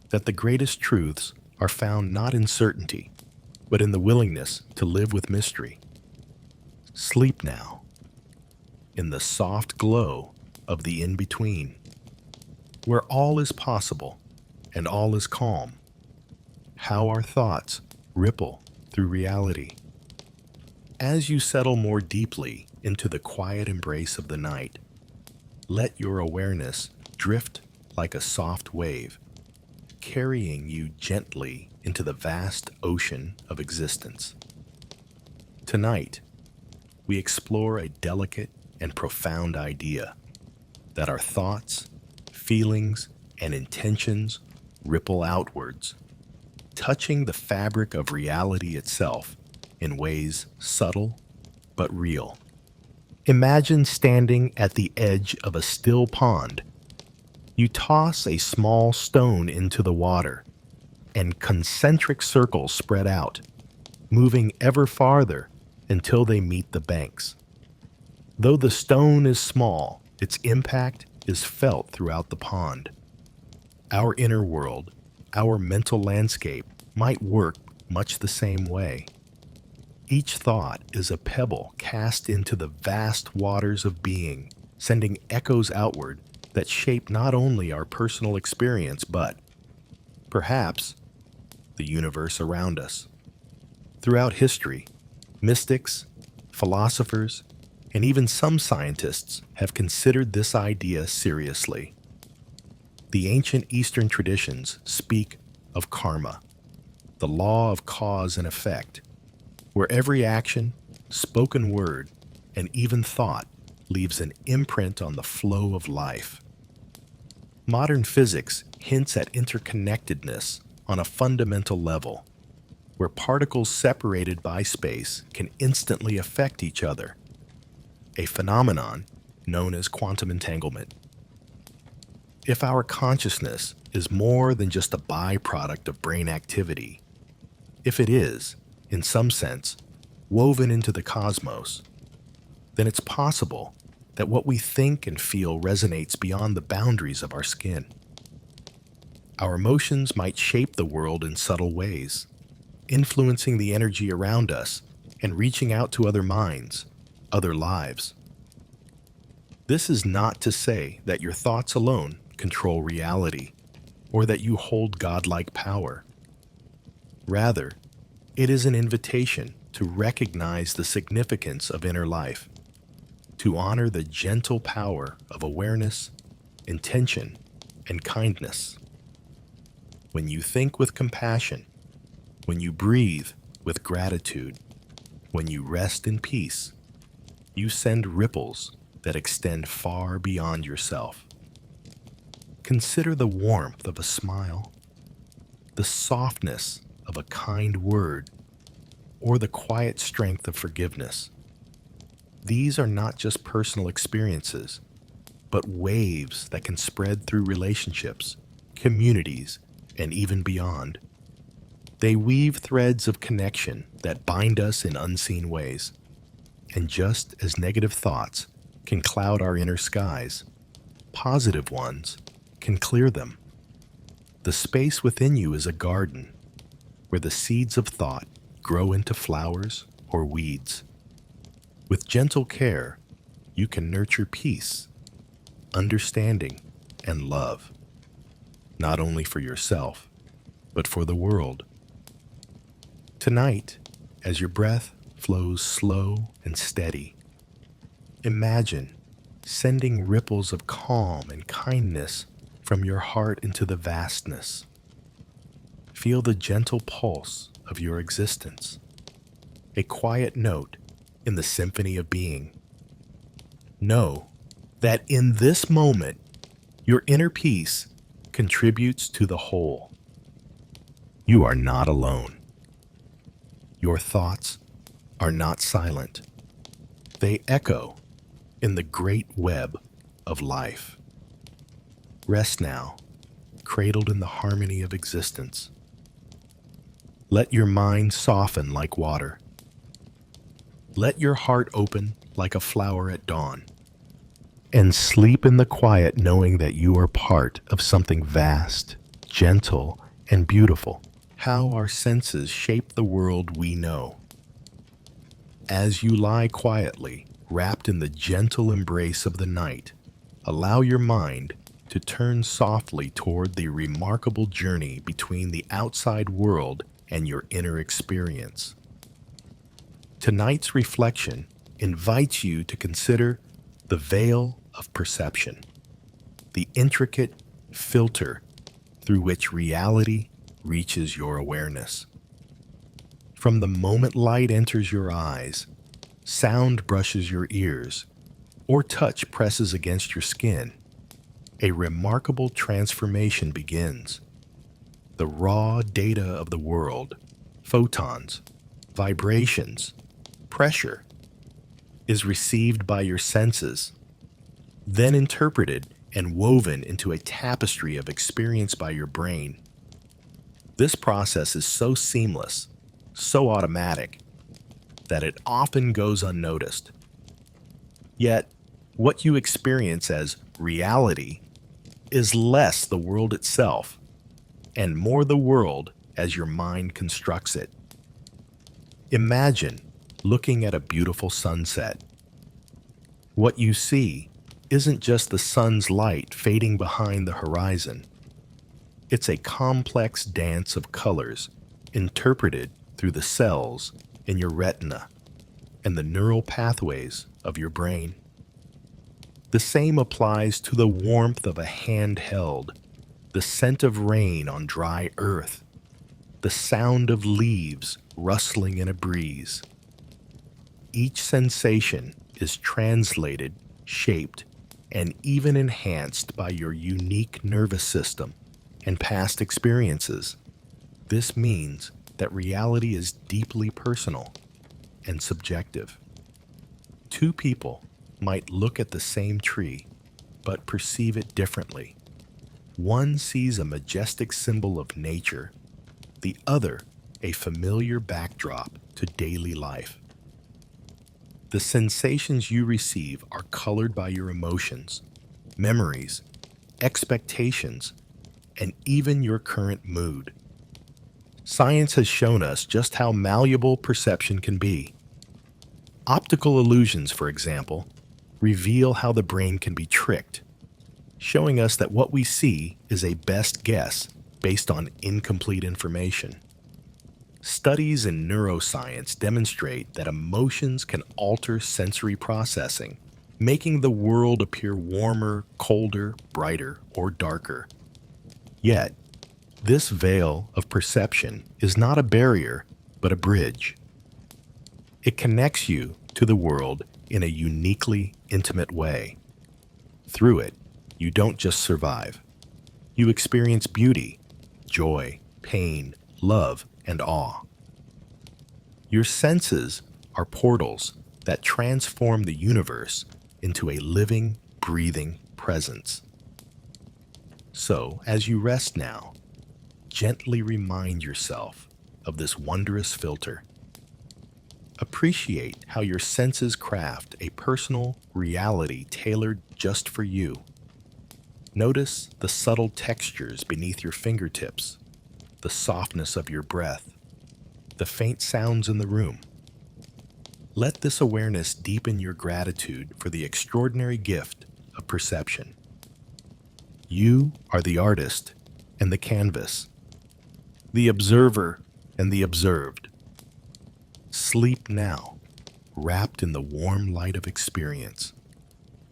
That the greatest truths are found not in certainty, but in the willingness to live with mystery. Sleep now, in the soft glow of the in-between, where all is possible and all is calm. How our thoughts ripple through reality. As you settle more deeply into the quiet embrace of the night, let your awareness drift like a soft wave, carrying you gently into the vast ocean of existence. Tonight, we explore a delicate and profound idea that our thoughts, feelings, and intentions ripple outwards, touching the fabric of reality itself in ways subtle but real. Imagine standing at the edge of a still pond. You toss a small stone into the water, and concentric circles spread out, moving ever farther until they meet the banks. Though the stone is small, its impact is felt throughout the pond. Our inner world, our mental landscape, might work much the same way. Each thought is a pebble cast into the vast waters of being, sending echoes outward that shape not only our personal experience, but, perhaps, the universe around us. Throughout history, mystics, philosophers, and even some scientists have considered this idea seriously. The ancient Eastern traditions speak of karma, the law of cause and effect, where every action, spoken word, and even thought leaves an imprint on the flow of life. Modern physics hints at interconnectedness on a fundamental level, where particles separated by space can instantly affect each other, a phenomenon known as quantum entanglement. If our consciousness is more than just a byproduct of brain activity, if it is, in some sense, woven into the cosmos, then it's possible that what we think and feel resonates beyond the boundaries of our skin. Our emotions might shape the world in subtle ways, influencing the energy around us and reaching out to other minds, other lives. This is not to say that your thoughts alone control reality, or that you hold godlike power. Rather, it is an invitation to recognize the significance of inner life, to honor the gentle power of awareness, intention, and kindness. When you think with compassion, when you breathe with gratitude, when you rest in peace, you send ripples that extend far beyond yourself. Consider the warmth of a smile, the softness of a kind word, or the quiet strength of forgiveness. These are not just personal experiences, but waves that can spread through relationships, communities, and even beyond. They weave threads of connection that bind us in unseen ways. And just as negative thoughts can cloud our inner skies, positive ones can clear them. The space within you is a garden where the seeds of thought grow into flowers or weeds. With gentle care, you can nurture peace, understanding, and love, not only for yourself, but for the world. Tonight, as your breath flows slow and steady, imagine sending ripples of calm and kindness from your heart into the vastness. Feel the gentle pulse of your existence, a quiet note in the symphony of being. Know that in this moment, your inner peace contributes to the whole. You are not alone. Your thoughts are not silent. They echo in the great web of life. Rest now, cradled in the harmony of existence. Let your mind soften like water. Let your heart open like a flower at dawn. And sleep in the quiet knowing that you are part of something vast, gentle, and beautiful. How our senses shape the world we know. As you lie quietly, wrapped in the gentle embrace of the night, allow your mind to turn softly toward the remarkable journey between the outside world and your inner experience. Tonight's reflection invites you to consider the veil of perception, the intricate filter through which reality reaches your awareness. From the moment light enters your eyes, sound brushes your ears, or touch presses against your skin, a remarkable transformation begins. The raw data of the world, photons, vibrations, pressure, is received by your senses, then interpreted and woven into a tapestry of experience by your brain. This process is so seamless, so automatic, that it often goes unnoticed. Yet, what you experience as reality is less the world itself and more the world as your mind constructs it. Imagine looking at a beautiful sunset. What you see isn't just the sun's light fading behind the horizon. It's a complex dance of colors interpreted through the cells in your retina and the neural pathways of your brain. The same applies to the warmth of a hand held, the scent of rain on dry earth, the sound of leaves rustling in a breeze. Each sensation is translated, shaped, and even enhanced by your unique nervous system and past experiences. This means that reality is deeply personal and subjective. Two people might look at the same tree, but perceive it differently. One sees a majestic symbol of nature, the other a familiar backdrop to daily life. The sensations you receive are colored by your emotions, memories, expectations, and even your current mood. Science has shown us just how malleable perception can be. Optical illusions, for example, reveal how the brain can be tricked, showing us that what we see is a best guess based on incomplete information. Studies in neuroscience demonstrate that emotions can alter sensory processing, making the world appear warmer, colder, brighter, or darker. Yet, this veil of perception is not a barrier, but a bridge. It connects you to the world in a uniquely intimate way. Through it, you don't just survive. You experience beauty, joy, pain, love, and awe. Your senses are portals that transform the universe into a living, breathing presence. So, as you rest now, gently remind yourself of this wondrous filter. Appreciate how your senses craft a personal reality tailored just for you. Notice the subtle textures beneath your fingertips, the softness of your breath, the faint sounds in the room. Let this awareness deepen your gratitude for the extraordinary gift of perception. You are the artist and the canvas, the observer and the observed. Sleep now, wrapped in the warm light of experience,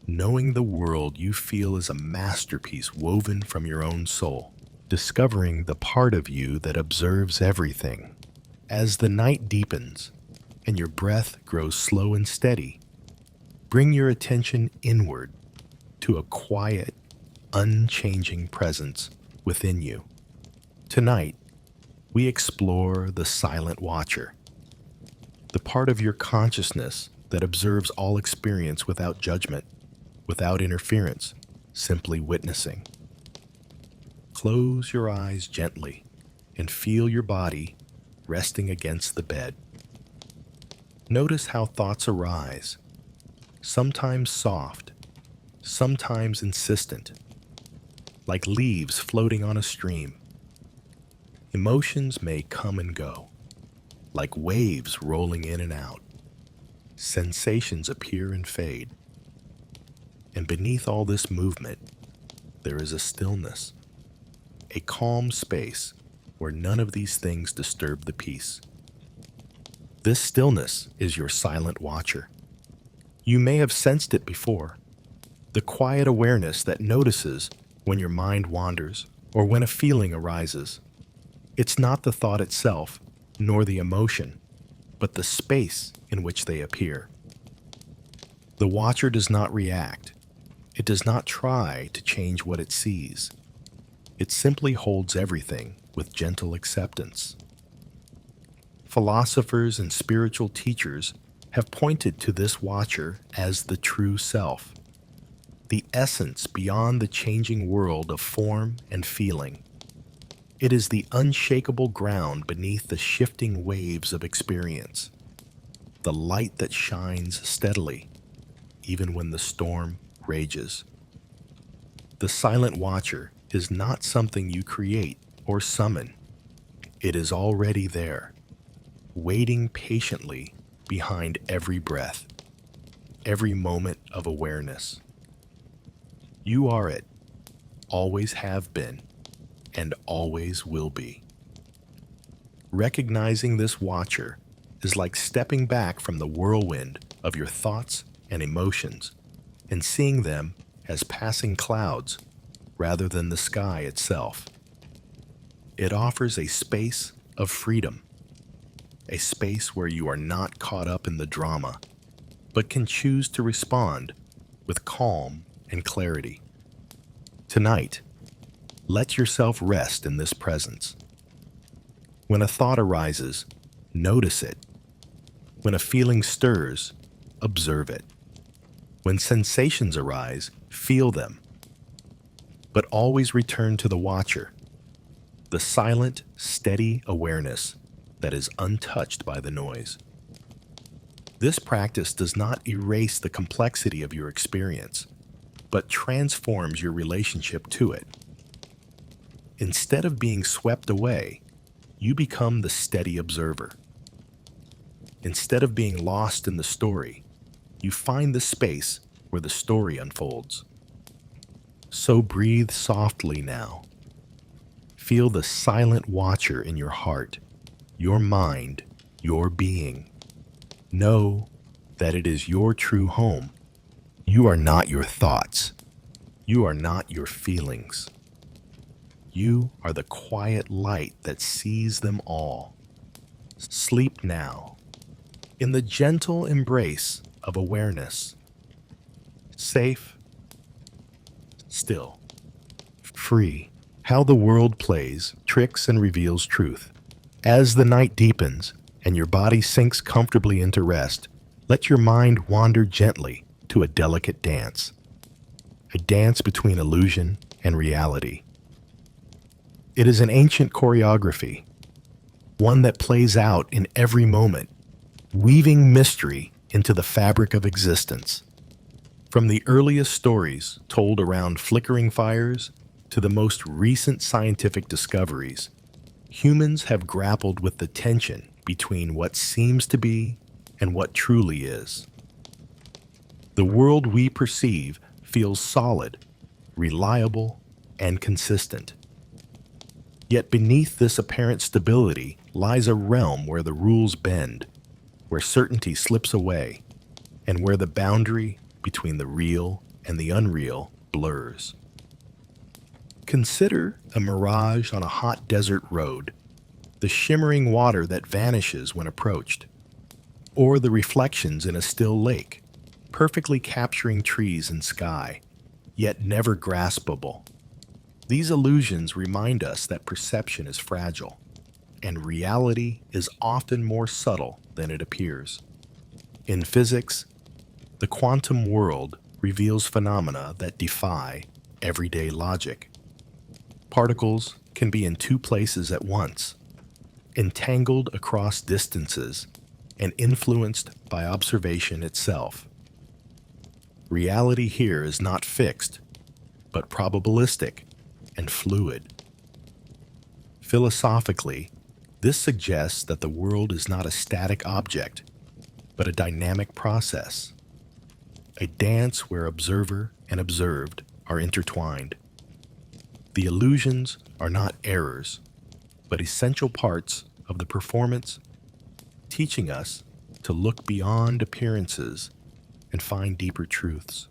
knowing the world you feel is a masterpiece woven from your own soul, discovering the part of you that observes everything. As the night deepens and your breath grows slow and steady, bring your attention inward to a quiet, unchanging presence within you. Tonight, we explore the silent watcher, the part of your consciousness that observes all experience without judgment, without interference, simply witnessing. Close your eyes gently and feel your body resting against the bed. Notice how thoughts arise, sometimes soft, sometimes insistent, like leaves floating on a stream. Emotions may come and go, like waves rolling in and out. Sensations appear and fade. And beneath all this movement, there is a stillness, a calm space where none of these things disturb the peace. This stillness is your silent watcher. You may have sensed it before, the quiet awareness that notices when your mind wanders or when a feeling arises. It's not the thought itself, nor the emotion, but the space in which they appear. The watcher does not react. It does not try to change what it sees. It simply holds everything with gentle acceptance. Philosophers and spiritual teachers have pointed to this watcher as the true self, the essence beyond the changing world of form and feeling. It is the unshakable ground beneath the shifting waves of experience, the light that shines steadily, even when the storm rages. The silent watcher is not something you create or summon. It is already there, waiting patiently behind every breath, every moment of awareness. You are it, always have been, and always will be. Recognizing this watcher is like stepping back from the whirlwind of your thoughts and emotions and seeing them as passing clouds rather than the sky itself. It offers a space of freedom, a space where you are not caught up in the drama, but can choose to respond with calm and clarity. Tonight, let yourself rest in this presence. When a thought arises, notice it. When a feeling stirs, observe it. When sensations arise, feel them. But always return to the watcher, the silent, steady awareness that is untouched by the noise. This practice does not erase the complexity of your experience, but transforms your relationship to it. Instead of being swept away, you become the steady observer. Instead of being lost in the story, you find the space where the story unfolds. So breathe softly now. Feel the silent watcher in your heart, your mind, your being. Know that it is your true home. You are not your thoughts. You are not your feelings. You are the quiet light that sees them all. Sleep now, in the gentle embrace of awareness. Safe, still, free. How the world plays tricks and reveals truth. As the night deepens and your body sinks comfortably into rest, let your mind wander gently to a delicate dance. A dance between illusion and reality. It is an ancient choreography, one that plays out in every moment, weaving mystery into the fabric of existence. From the earliest stories told around flickering fires to the most recent scientific discoveries, humans have grappled with the tension between what seems to be and what truly is. The world we perceive feels solid, reliable, and consistent. Yet beneath this apparent stability lies a realm where the rules bend, where certainty slips away, and where the boundary between the real and the unreal blurs. Consider a mirage on a hot desert road, the shimmering water that vanishes when approached, or the reflections in a still lake, perfectly capturing trees and sky, yet never graspable. These illusions remind us that perception is fragile, and reality is often more subtle than it appears. In physics, the quantum world reveals phenomena that defy everyday logic. Particles can be in two places at once, entangled across distances, and influenced by observation itself. Reality here is not fixed, but probabilistic and fluid. Philosophically, this suggests that the world is not a static object, but a dynamic process, a dance where observer and observed are intertwined. The illusions are not errors, but essential parts of the performance, teaching us to look beyond appearances and find deeper truths.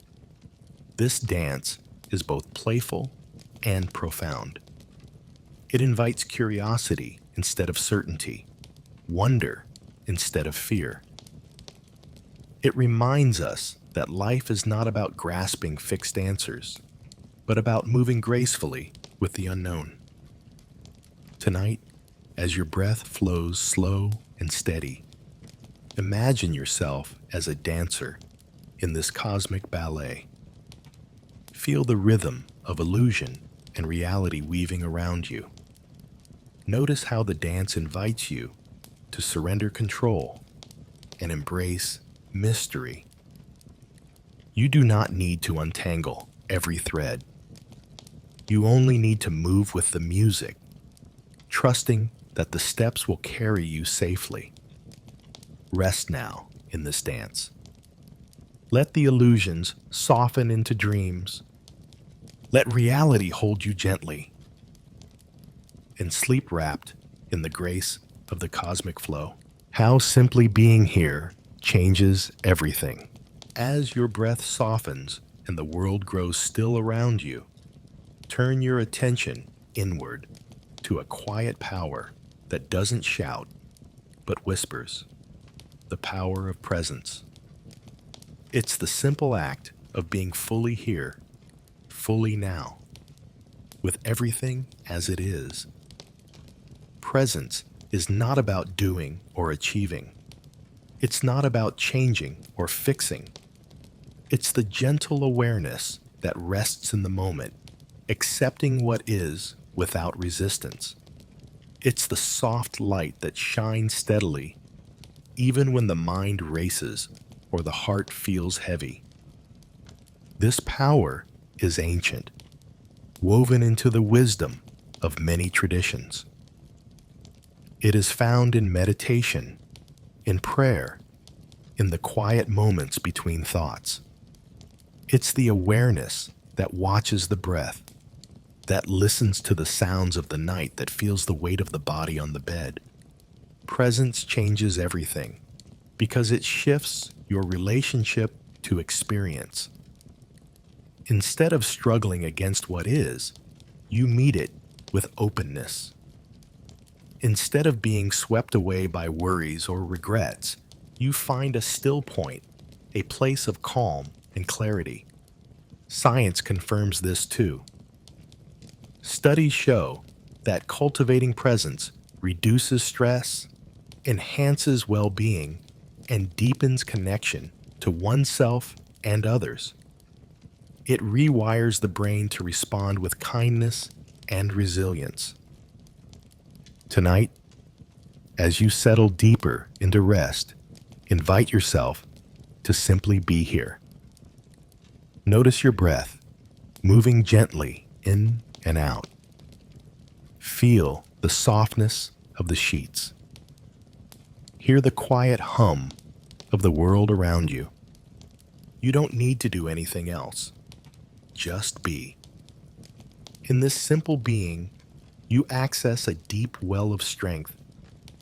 This dance is both playful and profound. It invites curiosity instead of certainty, wonder instead of fear. It reminds us that life is not about grasping fixed answers, but about moving gracefully with the unknown. Tonight, as your breath flows slow and steady, imagine yourself as a dancer in this cosmic ballet. Feel the rhythm of illusion and reality weaving around you. Notice how the dance invites you to surrender control and embrace mystery. You do not need to untangle every thread. You only need to move with the music, trusting that the steps will carry you safely. Rest now in this dance. Let the illusions soften into dreams. Let reality hold you gently, and sleep wrapped in the grace of the cosmic flow. How simply being here changes everything. As your breath softens and the world grows still around you, turn your attention inward to a quiet power that doesn't shout, but whispers. The power of presence. It's the simple act of being fully here, fully now, with everything as it is. Presence is not about doing or achieving. It's not about changing or fixing. It's the gentle awareness that rests in the moment, accepting what is without resistance. It's the soft light that shines steadily, even when the mind races or the heart feels heavy. This power is ancient, woven into the wisdom of many traditions. It is found in meditation, in prayer, in the quiet moments between thoughts. It's the awareness that watches the breath, that listens to the sounds of the night, that feels the weight of the body on the bed. Presence changes everything because it shifts your relationship to experience. Instead of struggling against what is, you meet it with openness. Instead of being swept away by worries or regrets, you find a still point, a place of calm and clarity. Science confirms this too. Studies show that cultivating presence reduces stress, enhances well-being, and deepens connection to oneself and others. It rewires the brain to respond with kindness and resilience. Tonight, as you settle deeper into rest, invite yourself to simply be here. Notice your breath, moving gently in and out. Feel the softness of the sheets. Hear the quiet hum of the world around you. You don't need to do anything else. Just be. In this simple being, you access a deep well of strength.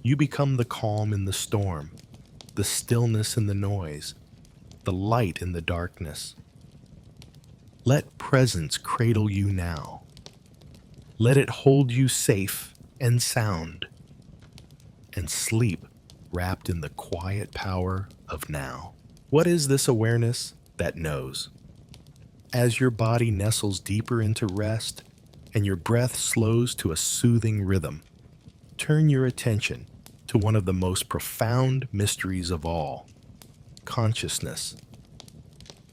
You become the calm in the storm, the stillness in the noise, the light in the darkness. Let presence cradle you now. Let it hold you safe and sound, and sleep wrapped in the quiet power of now. What is this awareness that knows? As your body nestles deeper into rest and your breath slows to a soothing rhythm, turn your attention to one of the most profound mysteries of all: consciousness.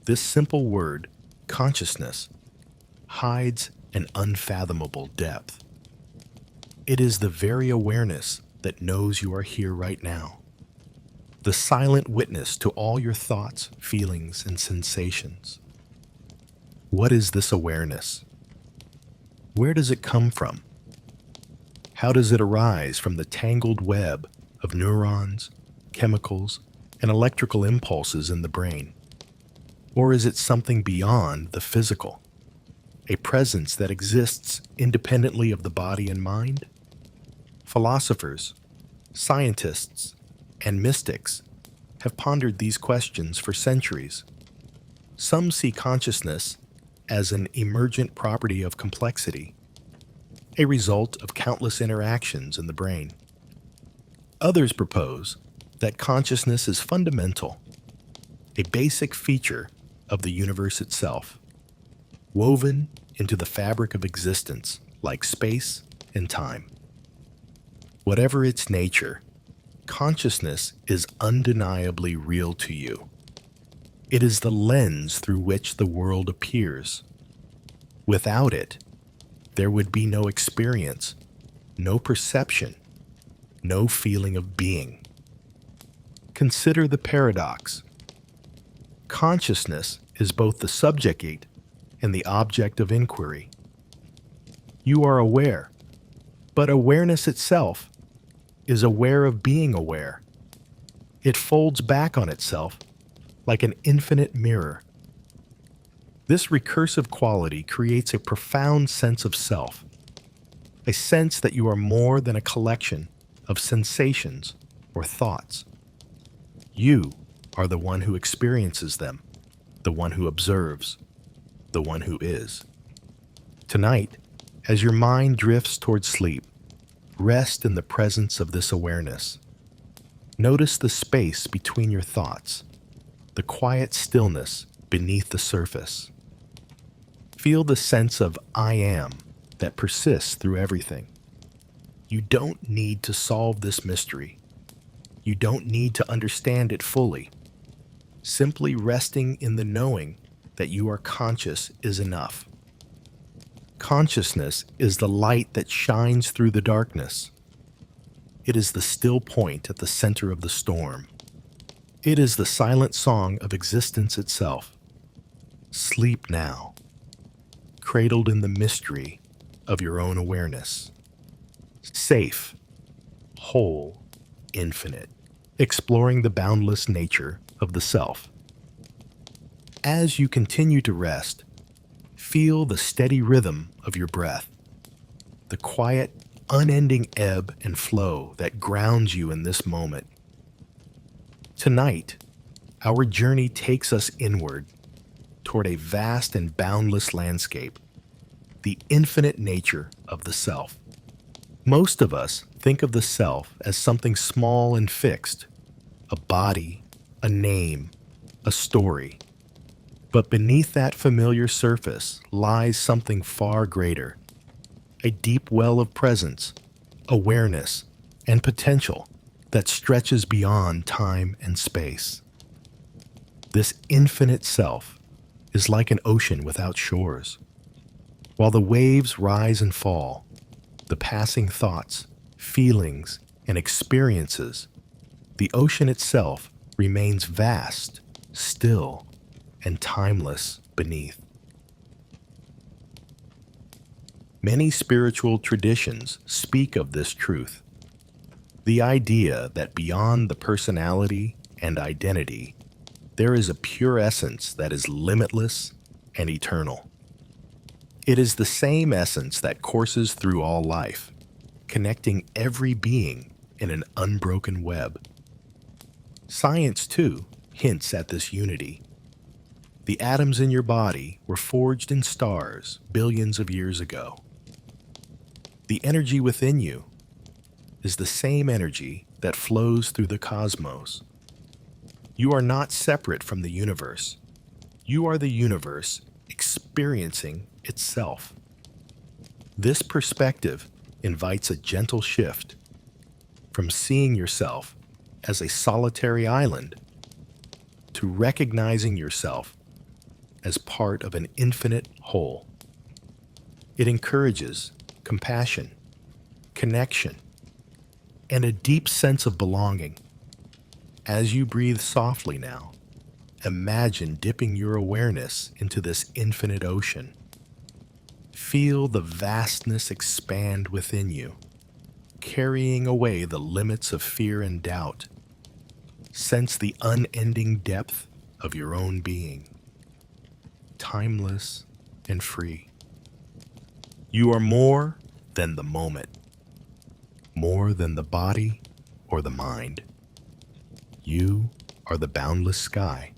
This simple word, consciousness, hides an unfathomable depth. It is the very awareness that knows you are here right now, the silent witness to all your thoughts, feelings, and sensations. What is this awareness? Where does it come from? How does it arise from the tangled web of neurons, chemicals, and electrical impulses in the brain? Or is it something beyond the physical, a presence that exists independently of the body and mind? Philosophers, scientists, and mystics have pondered these questions for centuries. Some see consciousness as an emergent property of complexity. a result of countless interactions in the brain. Others propose that consciousness is fundamental, a basic feature of the universe itself, woven into the fabric of existence like space and time. Whatever its nature, consciousness is undeniably real to you. It is the lens through which the world appears. Without it, there would be no experience, no perception, no feeling of being. Consider the paradox. Consciousness is both the subject and the object of inquiry. You are aware, but awareness itself is aware of being aware. It folds back on itself like an infinite mirror. This recursive quality creates a profound sense of self, a sense that you are more than a collection of sensations or thoughts. You are the one who experiences them, the one who observes, the one who is. Tonight, as your mind drifts towards sleep, rest in the presence of this awareness. Notice the space between your thoughts, the quiet stillness beneath the surface. Feel the sense of I am that persists through everything. You don't need to solve this mystery. You don't need to understand it fully. Simply resting in the knowing that you are conscious is enough. Consciousness is the light that shines through the darkness. It is the still point at the center of the storm. It is the silent song of existence itself. Sleep now, cradled in the mystery of your own awareness. Safe, whole, infinite, exploring the boundless nature of the self. As you continue to rest, feel the steady rhythm of your breath, the quiet, unending ebb and flow that grounds you in this moment. Tonight, our journey takes us inward toward a vast and boundless landscape, the infinite nature of the self. Most of us think of the self as something small and fixed, a body, a name, a story. But beneath that familiar surface lies something far greater, a deep well of presence, awareness, and potential that stretches beyond time and space. This infinite self is like an ocean without shores. While the waves rise and fall, the passing thoughts, feelings, and experiences, the ocean itself remains vast, still, and timeless beneath. Many spiritual traditions speak of this truth, the idea that beyond the personality and identity, there is a pure essence that is limitless and eternal. It is the same essence that courses through all life, connecting every being in an unbroken web. Science, too, hints at this unity. The atoms in your body were forged in stars billions of years ago. The energy within you is the same energy that flows through the cosmos. You are not separate from the universe. You are the universe experiencing itself. This perspective invites a gentle shift from seeing yourself as a solitary island to recognizing yourself as part of an infinite whole. It encourages compassion, connection, and a deep sense of belonging. As you breathe softly now, imagine dipping your awareness into this infinite ocean. Feel the vastness expand within you, carrying away the limits of fear and doubt. Sense the unending depth of your own being, timeless and free. You are more than the moment, more than the body or the mind. You are the boundless sky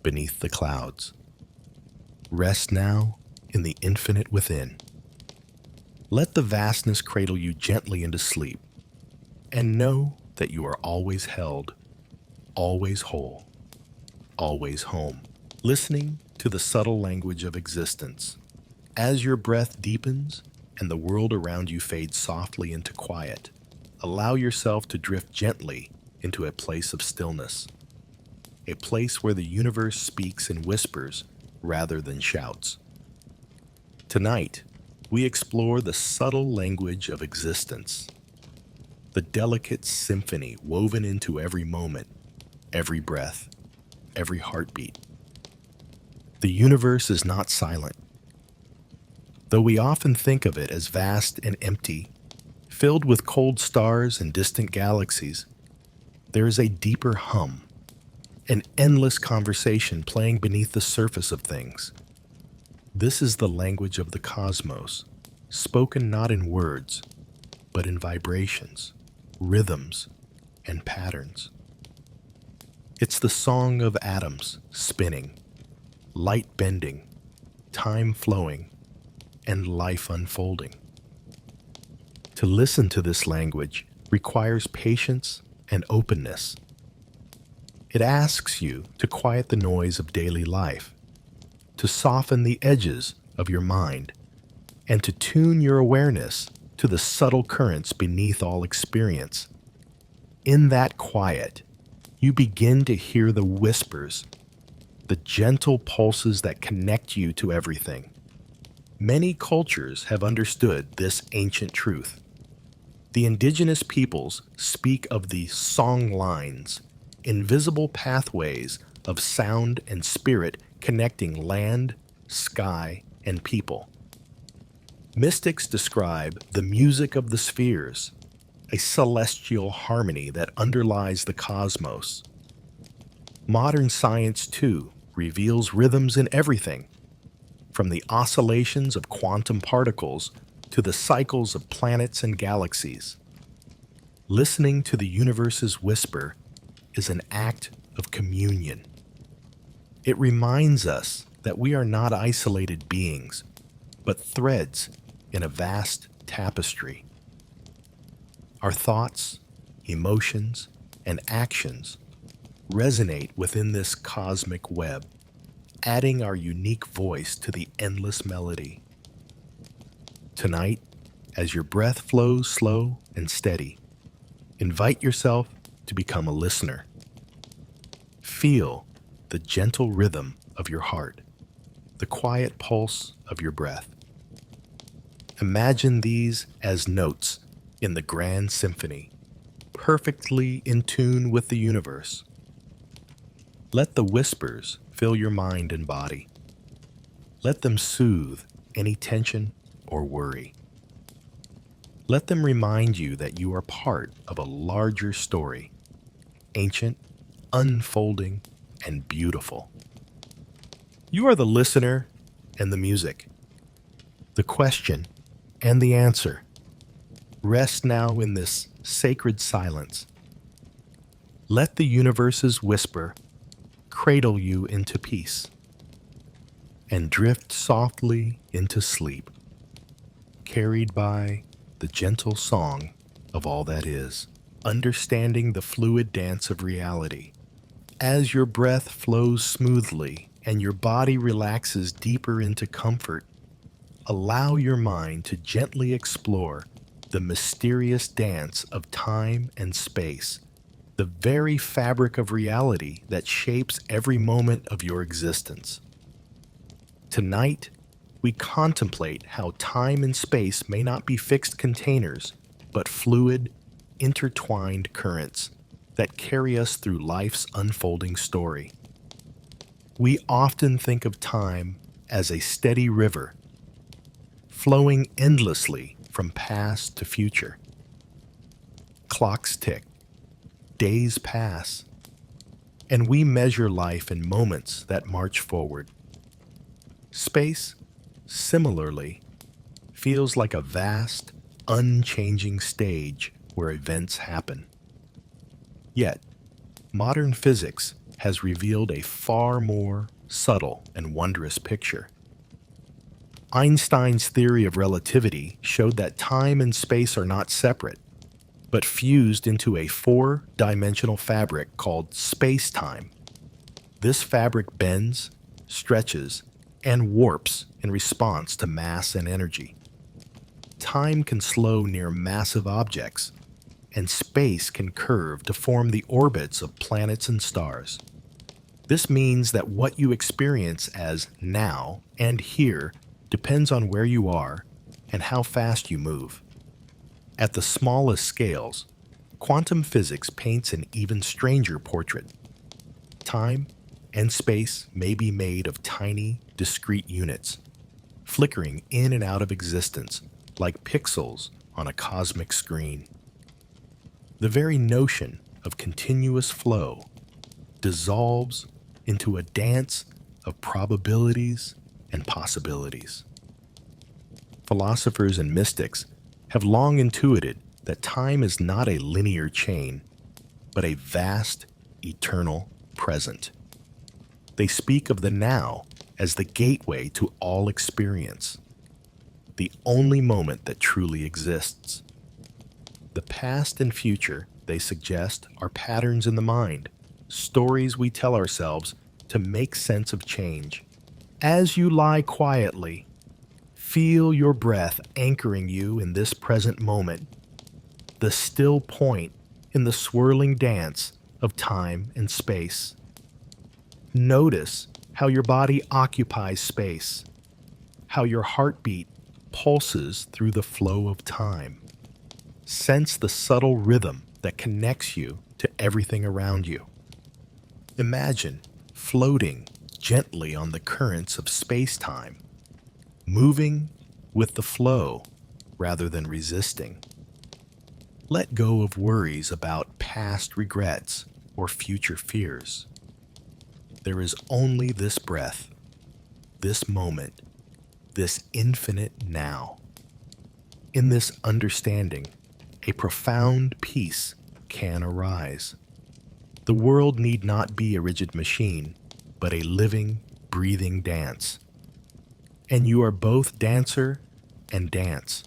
beneath the clouds. Rest now in the infinite within. Let the vastness cradle you gently into sleep, and know that you are always held, always whole, always home. Listening to the subtle language of existence. As your breath deepens and the world around you fades softly into quiet, allow yourself to drift gently into a place of stillness, a place where the universe speaks in whispers rather than shouts. Tonight, we explore the subtle language of existence, the delicate symphony woven into every moment, every breath, every heartbeat. The universe is not silent. Though we often think of it as vast and empty, filled with cold stars and distant galaxies, there is a deeper hum, an endless conversation playing beneath the surface of things. This is the language of the cosmos, spoken not in words, but in vibrations, rhythms, and patterns. It's the song of atoms spinning, light bending, time flowing, and life unfolding. To listen to this language requires patience and openness. It asks you to quiet the noise of daily life, to soften the edges of your mind, and to tune your awareness to the subtle currents beneath all experience. In that quiet, you begin to hear the whispers, the gentle pulses that connect you to everything. Many cultures have understood this ancient truth. The indigenous peoples speak of the song lines, invisible pathways of sound and spirit connecting land, sky, and people. Mystics describe the music of the spheres, a celestial harmony that underlies the cosmos. Modern science, too, reveals rhythms in everything, from the oscillations of quantum particles to the cycles of planets and galaxies. Listening to the universe's whisper is an act of communion. It reminds us that we are not isolated beings, but threads in a vast tapestry. Our thoughts, emotions, and actions resonate within this cosmic web, adding our unique voice to the endless melody. Tonight, as your breath flows slow and steady, invite yourself to become a listener. Feel the gentle rhythm of your heart, the quiet pulse of your breath. Imagine these as notes in the grand symphony, perfectly in tune with the universe. Let the whispers fill your mind and body. Let them soothe any tension or worry. Let them remind you that you are part of a larger story, ancient, unfolding, and beautiful. You are the listener and the music, the question and the answer. Rest now in this sacred silence. Let the universe's whisper cradle you into peace and drift softly into sleep, carried by the gentle song of all that is, understanding the fluid dance of reality. As your breath flows smoothly and your body relaxes deeper into comfort, allow your mind to gently explore the mysterious dance of time and space, the very fabric of reality that shapes every moment of your existence. Tonight, we contemplate how time and space may not be fixed containers, but fluid, intertwined currents that carry us through life's unfolding story. We often think of time as a steady river, flowing endlessly from past to future. Clocks tick, days pass, and we measure life in moments that march forward. Space, similarly, feels like a vast, unchanging stage where events happen. Yet, modern physics has revealed a far more subtle and wondrous picture. Einstein's theory of relativity showed that time and space are not separate, but fused into a four-dimensional fabric called space-time. This fabric bends, stretches, and warps in response to mass and energy. Time can slow near massive objects, and space can curve to form the orbits of planets and stars. This means that what you experience as now and here depends on where you are and how fast you move. At the smallest scales, quantum physics paints an even stranger portrait. Time and space may be made of tiny, discrete units, flickering in and out of existence like pixels on a cosmic screen. The very notion of continuous flow dissolves into a dance of probabilities and possibilities. Philosophers and mystics have long intuited that time is not a linear chain, but a vast, eternal present. They speak of the now as the gateway to all experience, the only moment that truly exists. The past and future, they suggest, are patterns in the mind, stories we tell ourselves to make sense of change. As you lie quietly, feel your breath anchoring you in this present moment, the still point in the swirling dance of time and space. Notice how your body occupies space, how your heartbeat pulses through the flow of time. Sense the subtle rhythm that connects you to everything around you. Imagine floating gently on the currents of space-time, moving with the flow rather than resisting. Let go of worries about past regrets or future fears. There is only this breath, this moment, this infinite now. In this understanding, a profound peace can arise. The world need not be a rigid machine, but a living, breathing dance. And you are both dancer and dance,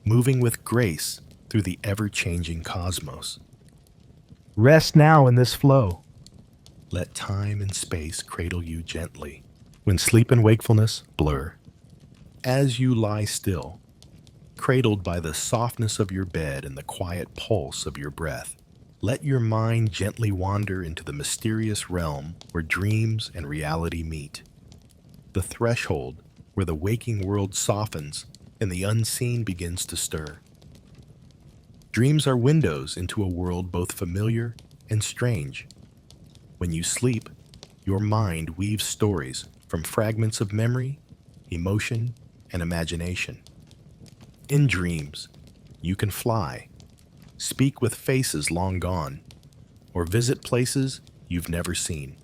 moving with grace through the ever-changing cosmos. Rest now in this flow. Let time and space cradle you gently when sleep and wakefulness blur. As you lie still, cradled by the softness of your bed and the quiet pulse of your breath, let your mind gently wander into the mysterious realm where dreams and reality meet. The threshold where the waking world softens and the unseen begins to stir. Dreams are windows into a world both familiar and strange. When you sleep, your mind weaves stories from fragments of memory, emotion, and imagination. In dreams, you can fly, speak with faces long gone, or visit places you've never seen.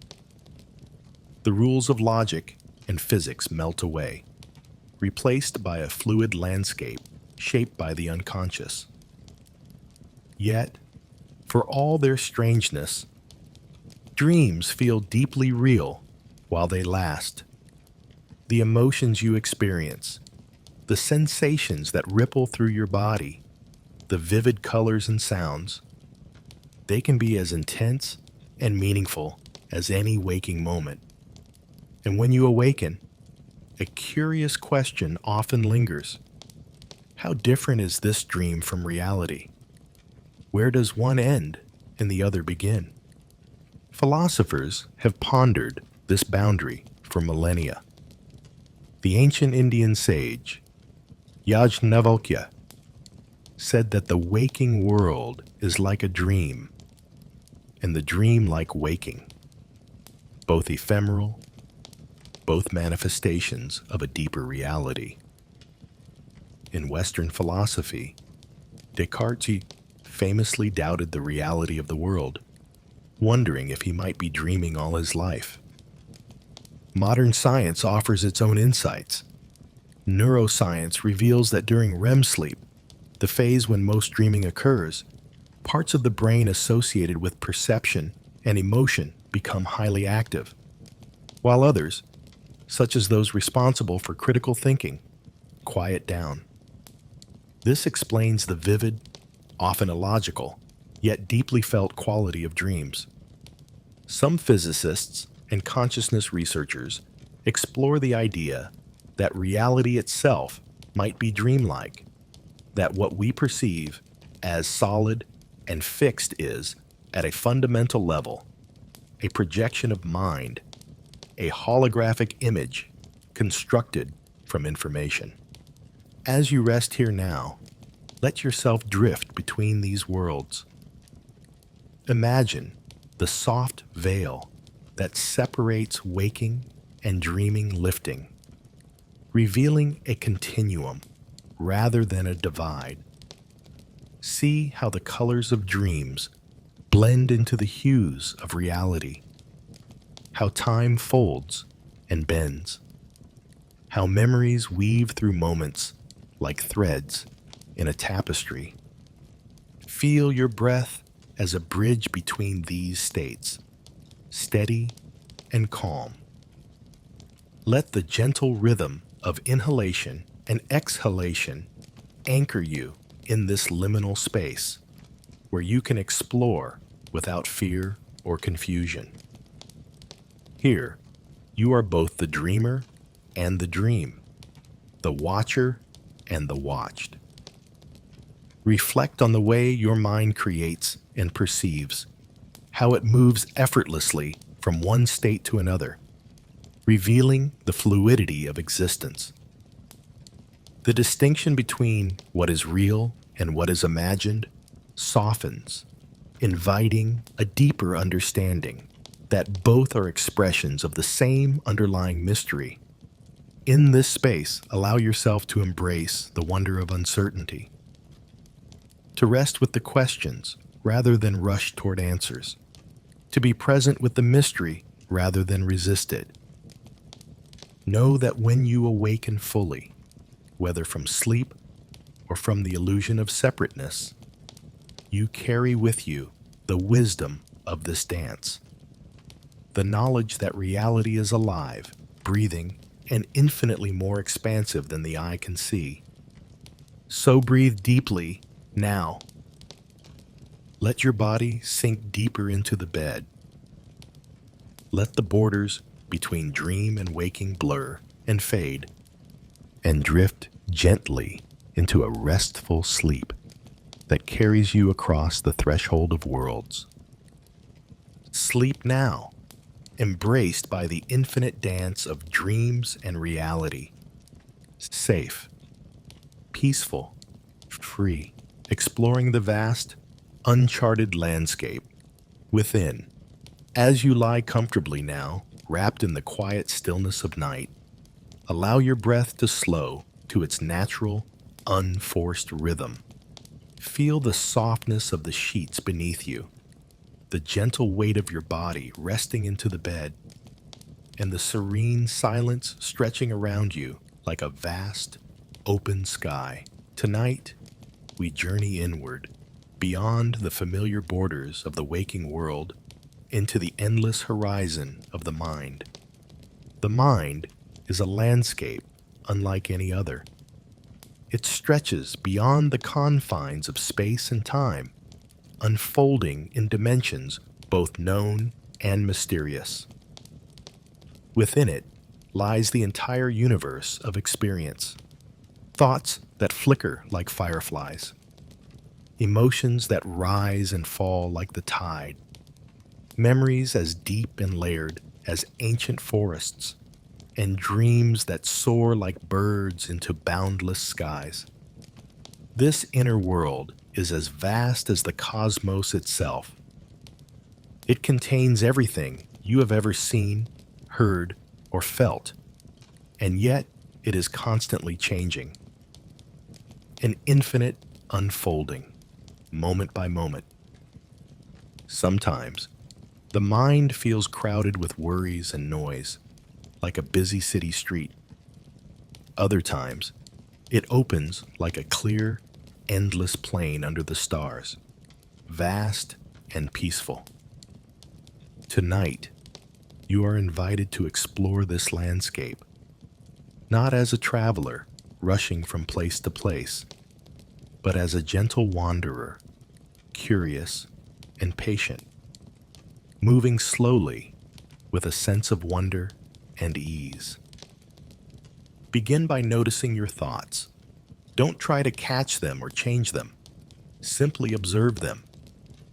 The rules of logic and physics melt away, replaced by a fluid landscape shaped by the unconscious. Yet, for all their strangeness, dreams feel deeply real while they last. The emotions you experience, the sensations that ripple through your body, the vivid colors and sounds, they can be as intense and meaningful as any waking moment. And when you awaken, a curious question often lingers. How different is this dream from reality? Where does one end and the other begin? Philosophers have pondered this boundary for millennia. The ancient Indian sage, Yajnavalkya, said that the waking world is like a dream, and the dream like waking, both ephemeral, both manifestations of a deeper reality. In Western philosophy, Descartes famously doubted the reality of the world, wondering if he might be dreaming all his life. Modern science offers its own insights. Neuroscience reveals that during REM sleep, the phase when most dreaming occurs, parts of the brain associated with perception and emotion become highly active, while others, such as those responsible for critical thinking quiet down. This explains the vivid, often illogical, yet deeply felt quality of dreams. Some physicists and consciousness researchers explore the idea that reality itself might be dreamlike, that what we perceive as solid and fixed is, at a fundamental level, a projection of mind, a holographic image constructed from information. As you rest here now, let yourself drift between these worlds. Imagine the soft veil that separates waking and dreaming lifting, revealing a continuum rather than a divide. See how the colors of dreams blend into the hues of reality, how time folds and bends, how memories weave through moments like threads in a tapestry. Feel your breath as a bridge between these states, steady and calm. Let the gentle rhythm of inhalation and exhalation anchor you in this liminal space where you can explore without fear or confusion. Here, you are both the dreamer and the dream, the watcher and the watched. Reflect on the way your mind creates and perceives, how it moves effortlessly from one state to another, revealing the fluidity of existence. The distinction between what is real and what is imagined softens, inviting a deeper understanding that both are expressions of the same underlying mystery. In this space, allow yourself to embrace the wonder of uncertainty, to rest with the questions rather than rush toward answers, to be present with the mystery rather than resist it. Know that when you awaken fully, whether from sleep or from the illusion of separateness, you carry with you the wisdom of this dance, the knowledge that reality is alive, breathing, and infinitely more expansive than the eye can see. So breathe deeply now. Let your body sink deeper into the bed. Let the borders between dream and waking blur and fade, and drift gently into a restful sleep that carries you across the threshold of worlds. Sleep now, embraced by the infinite dance of dreams and reality. Safe, peaceful, free, exploring the vast, uncharted landscape within. As you lie comfortably now, wrapped in the quiet stillness of night, allow your breath to slow to its natural, unforced rhythm. Feel the softness of the sheets beneath you, the gentle weight of your body resting into the bed, and the serene silence stretching around you like a vast, open sky. Tonight, we journey inward, beyond the familiar borders of the waking world, into the endless horizon of the mind. The mind is a landscape unlike any other. It stretches beyond the confines of space and time, unfolding in dimensions both known and mysterious. Within it lies the entire universe of experience, thoughts that flicker like fireflies, emotions that rise and fall like the tide, memories as deep and layered as ancient forests, and dreams that soar like birds into boundless skies. This inner world is as vast as the cosmos itself. It contains everything you have ever seen, heard, or felt, and yet it is constantly changing. An infinite unfolding, moment by moment. Sometimes, the mind feels crowded with worries and noise, like a busy city street. Other times, it opens like a clear, endless plain under the stars, vast and peaceful. Tonight, you are invited to explore this landscape, not as a traveler, rushing from place to place, but as a gentle wanderer, curious and patient, moving slowly with a sense of wonder and ease. Begin by noticing your thoughts. Don't try to catch them or change them. Simply observe them,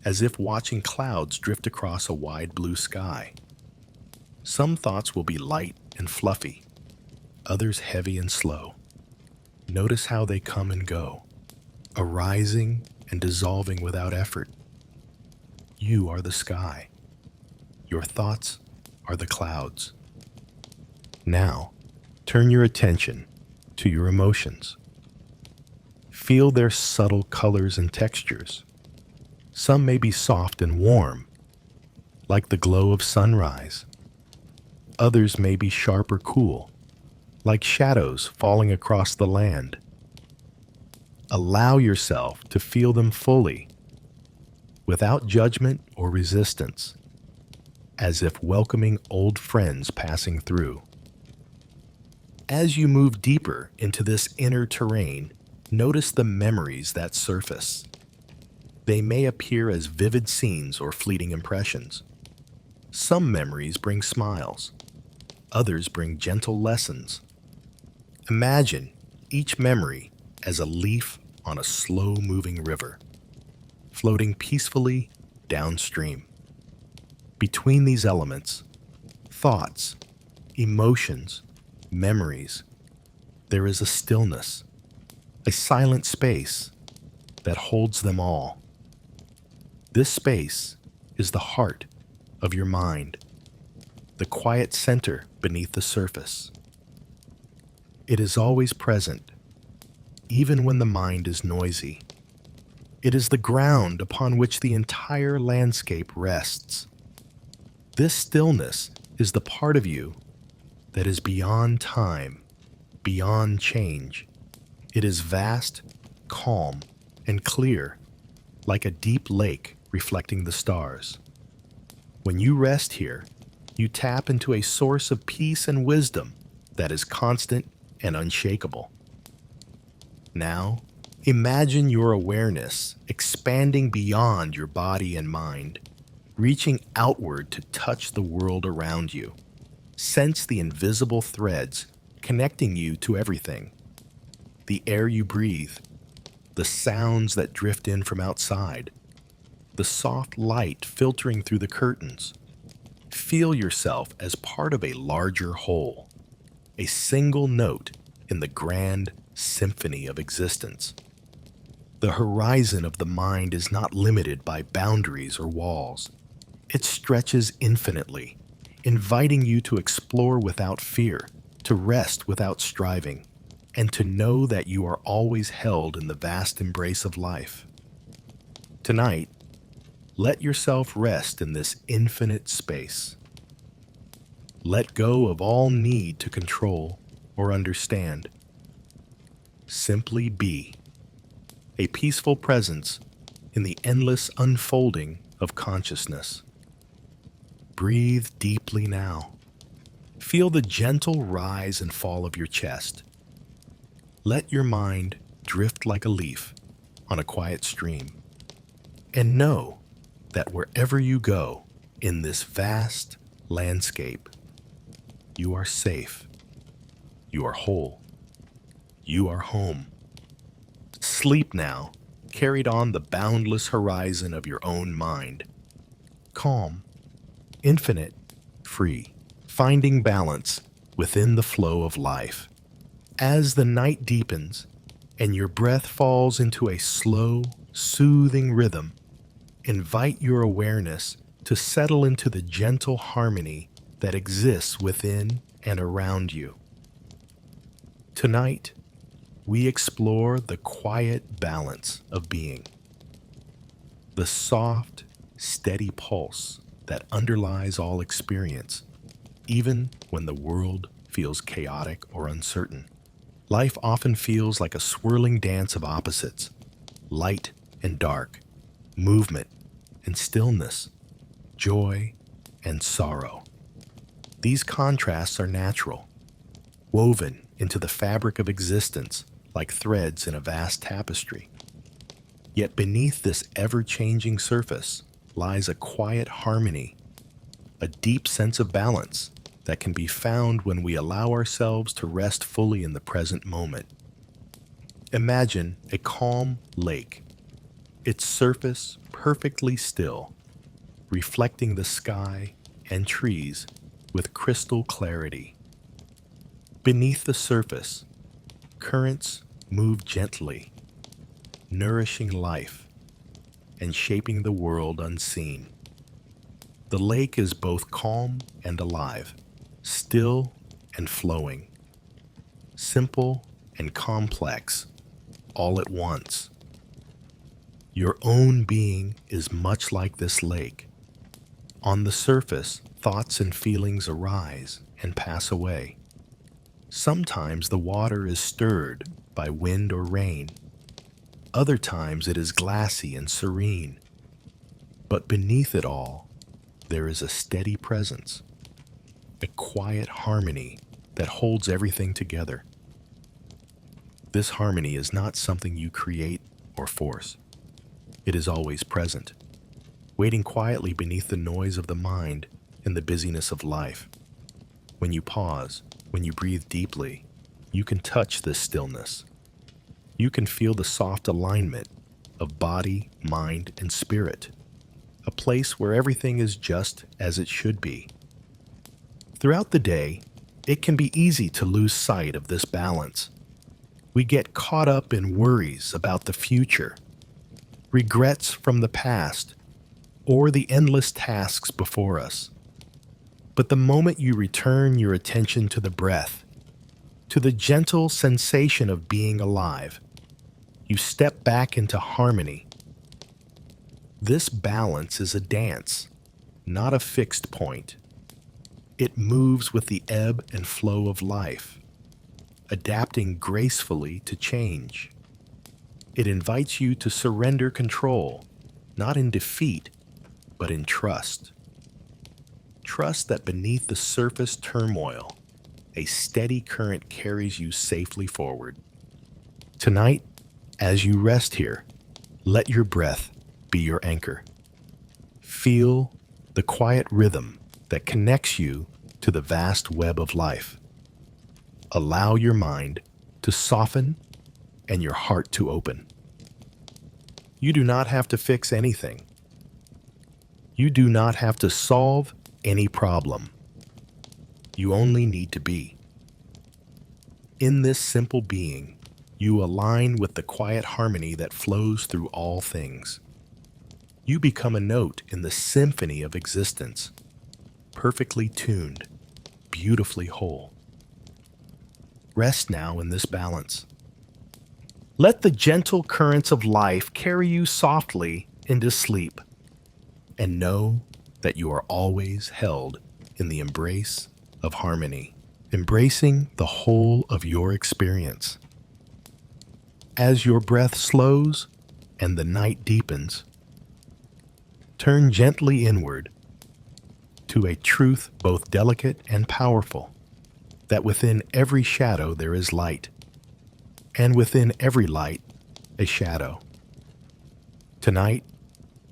as if watching clouds drift across a wide blue sky. Some thoughts will be light and fluffy, others heavy and slow. Notice how they come and go, arising and dissolving without effort. You are the sky. Your thoughts are the clouds. Now, turn your attention to your emotions. Feel their subtle colors and textures. Some may be soft and warm, like the glow of sunrise. Others may be sharp or cool, like shadows falling across the land. Allow yourself to feel them fully, without judgment or resistance, as if welcoming old friends passing through. As you move deeper into this inner terrain, notice the memories that surface. They may appear as vivid scenes or fleeting impressions. Some memories bring smiles. Others bring gentle lessons. Imagine each memory as a leaf on a slow-moving river, floating peacefully downstream. Between these elements, thoughts, emotions, memories, there is a stillness, a silent space that holds them all. This space is the heart of your mind, the quiet center beneath the surface. It is always present, even when the mind is noisy. It is the ground upon which the entire landscape rests. This stillness is the part of you that is beyond time, beyond change. It is vast, calm, and clear, like a deep lake reflecting the stars. When you rest here, you tap into a source of peace and wisdom that is constant and unshakable. Now, imagine your awareness expanding beyond your body and mind, reaching outward to touch the world around you. Sense the invisible threads connecting you to everything. The air you breathe, the sounds that drift in from outside, the soft light filtering through the curtains. Feel yourself as part of a larger whole, a single note in the grand symphony of existence. The horizon of the mind is not limited by boundaries or walls. It stretches infinitely, inviting you to explore without fear, to rest without striving, and to know that you are always held in the vast embrace of life. Tonight, let yourself rest in this infinite space. Let go of all need to control or understand. Simply be, a peaceful presence in the endless unfolding of consciousness. Breathe deeply now. Feel the gentle rise and fall of your chest. Let your mind drift like a leaf on a quiet stream. And know that wherever you go in this vast landscape, you are safe, you are whole, you are home. Sleep now, carried on the boundless horizon of your own mind. Calm, infinite, free, finding balance within the flow of life. As the night deepens and your breath falls into a slow, soothing rhythm, invite your awareness to settle into the gentle harmony that exists within and around you. Tonight, we explore the quiet balance of being, the soft, steady pulse that underlies all experience, even when the world feels chaotic or uncertain. Life often feels like a swirling dance of opposites, light and dark, movement and stillness, joy and sorrow. These contrasts are natural, woven into the fabric of existence like threads in a vast tapestry. Yet beneath this ever-changing surface lies a quiet harmony, a deep sense of balance that can be found when we allow ourselves to rest fully in the present moment. Imagine a calm lake, its surface perfectly still, reflecting the sky and trees with crystal clarity. Beneath the surface, currents move gently, nourishing life and shaping the world unseen. The lake is both calm and alive, still and flowing, simple and complex, all at once. Your own being is much like this lake. On the surface, thoughts and feelings arise and pass away. Sometimes the water is stirred by wind or rain. Other times it is glassy and serene. But beneath it all, there is a steady presence, a quiet harmony that holds everything together. This harmony is not something you create or force. It is always present, waiting quietly beneath the noise of the mind and the busyness of life. When you pause, when you breathe deeply, you can touch this stillness. You can feel the soft alignment of body, mind, and spirit, a place where everything is just as it should be. Throughout the day, it can be easy to lose sight of this balance. We get caught up in worries about the future, regrets from the past, or the endless tasks before us. But the moment you return your attention to the breath, to the gentle sensation of being alive, you step back into harmony. This balance is a dance, not a fixed point. It moves with the ebb and flow of life, adapting gracefully to change. It invites you to surrender control, not in defeat, but in trust. Trust that beneath the surface turmoil, a steady current carries you safely forward. Tonight, as you rest here, let your breath be your anchor. Feel the quiet rhythm that connects you to the vast web of life. Allow your mind to soften and your heart to open. You do not have to fix anything. You do not have to solve any problem. You only need to be. In this simple being, you align with the quiet harmony that flows through all things. You become a note in the symphony of existence, perfectly tuned, beautifully whole. Rest now in this balance. Let the gentle currents of life carry you softly into sleep, and know that you are always held in the embrace of harmony, embracing the whole of your experience. As your breath slows and the night deepens, turn gently inward to a truth both delicate and powerful, that within every shadow there is light, and within every light a shadow. Tonight,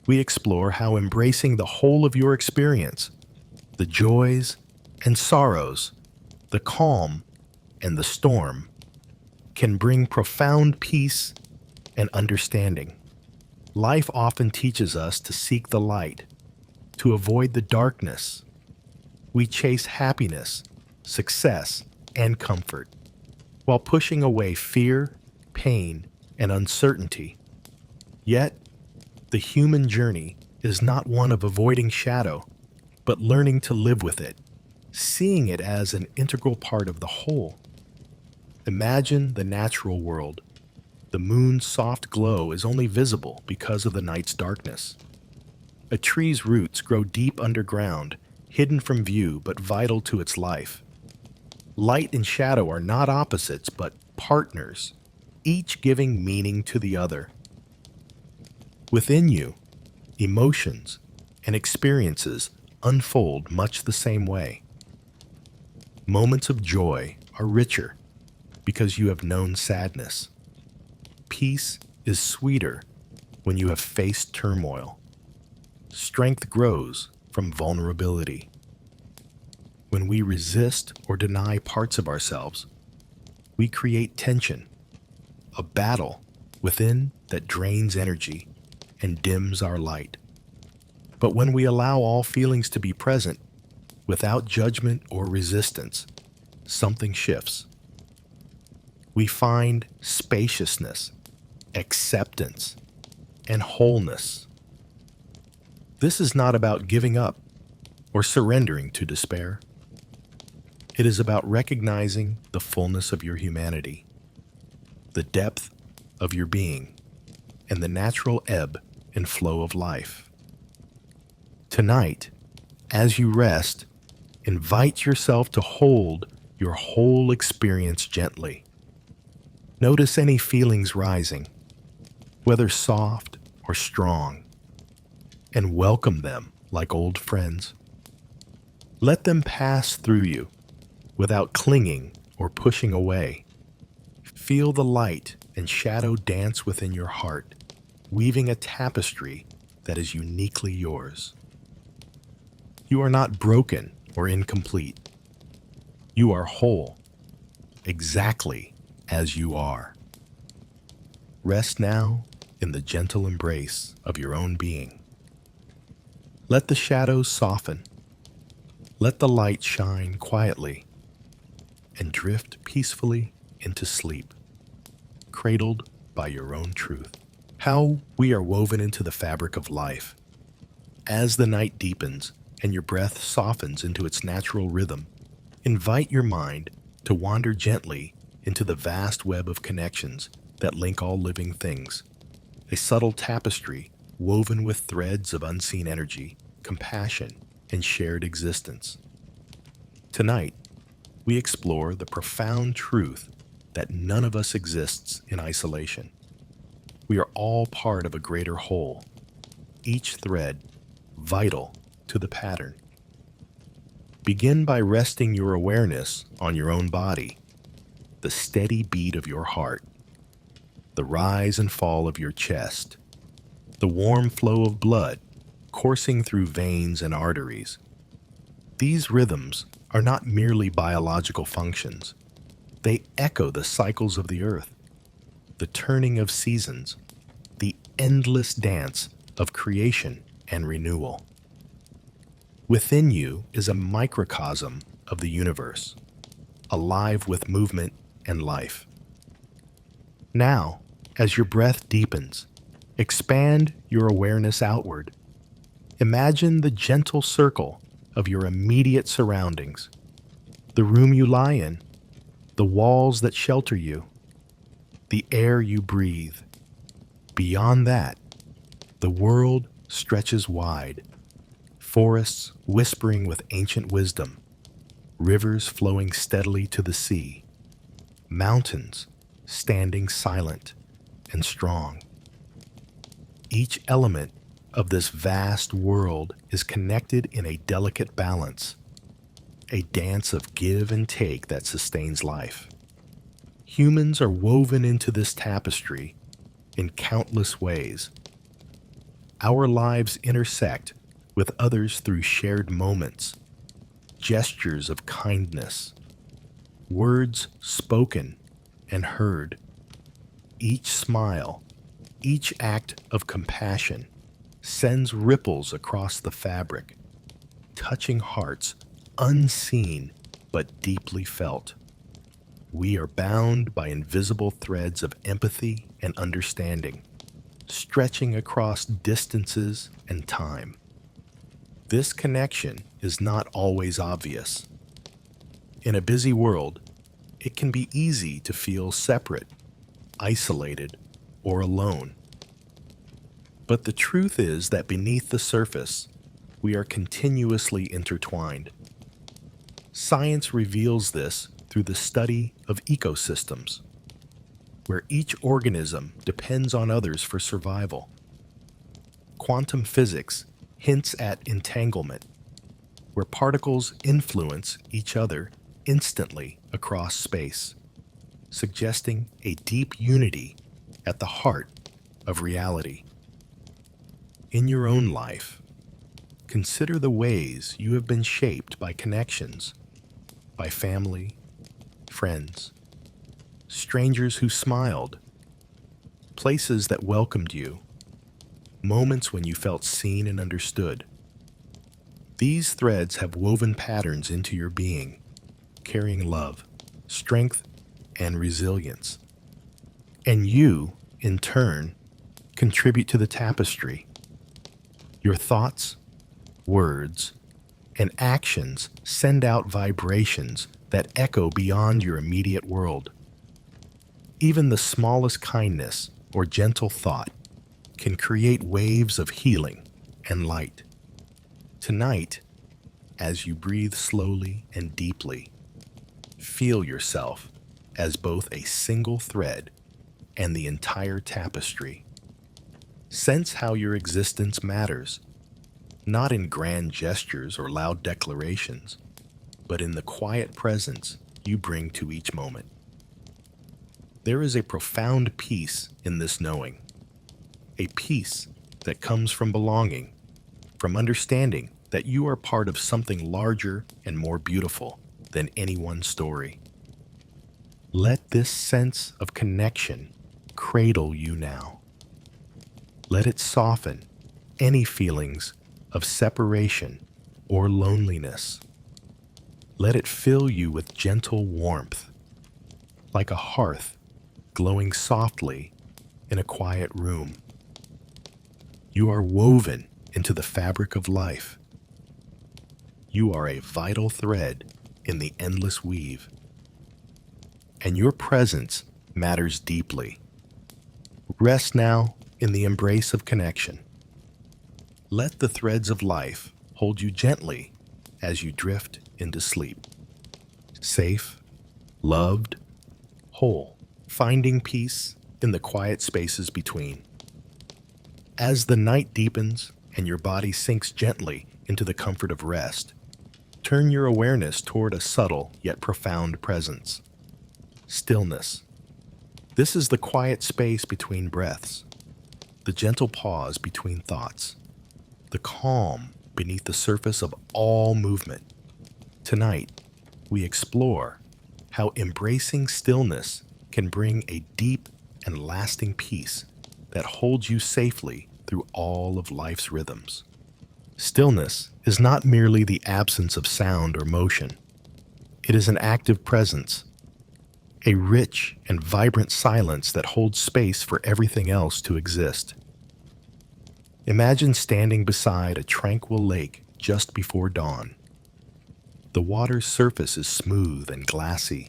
we explore how embracing the whole of your experience, the joys and sorrows, the calm and the storm, can bring profound peace and understanding. Life often teaches us to seek the light, to avoid the darkness. We chase happiness, success, and comfort, while pushing away fear, pain, and uncertainty. Yet, the human journey is not one of avoiding shadow, but learning to live with it, seeing it as an integral part of the whole. Imagine the natural world. The moon's soft glow is only visible because of the night's darkness. A tree's roots grow deep underground, hidden from view but vital to its life. Light and shadow are not opposites but partners, each giving meaning to the other. Within you, emotions and experiences unfold much the same way. Moments of joy are richer, because you have known sadness. Peace is sweeter when you have faced turmoil. Strength grows from vulnerability. When we resist or deny parts of ourselves, we create tension, a battle within that drains energy and dims our light. But when we allow all feelings to be present, without judgment or resistance, something shifts. We find spaciousness, acceptance, and wholeness. This is not about giving up or surrendering to despair. It is about recognizing the fullness of your humanity, the depth of your being, and the natural ebb and flow of life. Tonight, as you rest, invite yourself to hold your whole experience gently. Notice any feelings rising, whether soft or strong, and welcome them like old friends. Let them pass through you without clinging or pushing away. Feel the light and shadow dance within your heart, weaving a tapestry that is uniquely yours. You are not broken or incomplete. You are whole, exactly as you are. Rest now in the gentle embrace of your own being. Let the shadows soften. Let the light shine quietly and drift peacefully into sleep, cradled by your own truth. How we are woven into the fabric of life. As the night deepens and your breath softens into its natural rhythm, invite your mind to wander gently into the vast web of connections that link all living things. A subtle tapestry woven with threads of unseen energy, compassion, and shared existence. Tonight, we explore the profound truth that none of us exists in isolation. We are all part of a greater whole, each thread vital to the pattern. Begin by resting your awareness on your own body, the steady beat of your heart, the rise and fall of your chest, the warm flow of blood coursing through veins and arteries. These rhythms are not merely biological functions. They echo the cycles of the earth, the turning of seasons, the endless dance of creation and renewal. Within you is a microcosm of the universe, alive with movement and life. Now, as your breath deepens, expand your awareness outward. Imagine the gentle circle of your immediate surroundings, the room you lie in, the walls that shelter you, the air you breathe. Beyond that, the world stretches wide, forests whispering with ancient wisdom, rivers flowing steadily to the sea, mountains standing silent and strong. Each element of this vast world is connected in a delicate balance, a dance of give and take that sustains life. Humans are woven into this tapestry in countless ways. Our lives intersect with others through shared moments, gestures of kindness, words spoken and heard. Each smile, each act of compassion sends ripples across the fabric, touching hearts unseen but deeply felt. We are bound by invisible threads of empathy and understanding, stretching across distances and time. This connection is not always obvious. In a busy world, it can be easy to feel separate, isolated, or alone. But the truth is that beneath the surface, we are continuously intertwined. Science reveals this through the study of ecosystems, where each organism depends on others for survival. Quantum physics hints at entanglement, where particles influence each other instantly across space. suggesting a deep unity at the heart of reality. In your own life, consider the ways you have been shaped by connections, by family, friends, strangers who smiled, places that welcomed you, moments when you felt seen and understood. These threads have woven patterns into your being, carrying love, strength, and resilience. And you, in turn, contribute to the tapestry. Your thoughts, words, and actions send out vibrations that echo beyond your immediate world. Even the smallest kindness or gentle thought can create waves of healing and light. Tonight, as you breathe slowly and deeply, feel yourself as both a single thread and the entire tapestry. Sense how your existence matters, not in grand gestures or loud declarations, but in the quiet presence you bring to each moment. There is a profound peace in this knowing, a peace that comes from belonging, from understanding that you are part of something larger and more beautiful than any one story. Let this sense of connection cradle you now. Let it soften any feelings of separation or loneliness. Let it fill you with gentle warmth, like a hearth glowing softly in a quiet room. You are woven into the fabric of life. You are a vital thread in the endless weave, and your presence matters deeply. Rest now in the embrace of connection. Let the threads of life hold you gently as you drift into sleep. Safe, loved, whole, finding peace in the quiet spaces between. As the night deepens and your body sinks gently into the comfort of rest, turn your awareness toward a subtle yet profound presence. Stillness. This is the quiet space between breaths, the gentle pause between thoughts, the calm beneath the surface of all movement. Tonight, we explore how embracing stillness can bring a deep and lasting peace that holds you safely through all of life's rhythms. Stillness is not merely the absence of sound or motion. It is an active presence, a rich and vibrant silence that holds space for everything else to exist. Imagine standing beside a tranquil lake just before dawn. The water's surface is smooth and glassy,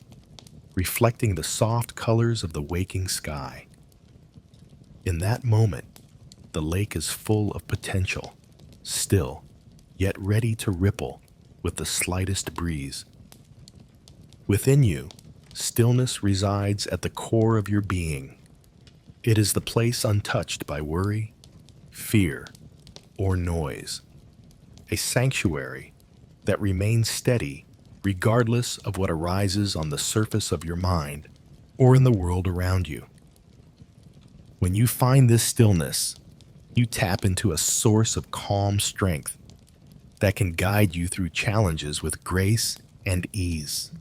reflecting the soft colors of the waking sky. In that moment, the lake is full of potential, still, yet ready to ripple with the slightest breeze. Within you, stillness resides at the core of your being. It is the place untouched by worry, fear, or noise, a sanctuary that remains steady regardless of what arises on the surface of your mind or in the world around you. When you find this stillness, you tap into a source of calm strength that can guide you through challenges with grace and ease.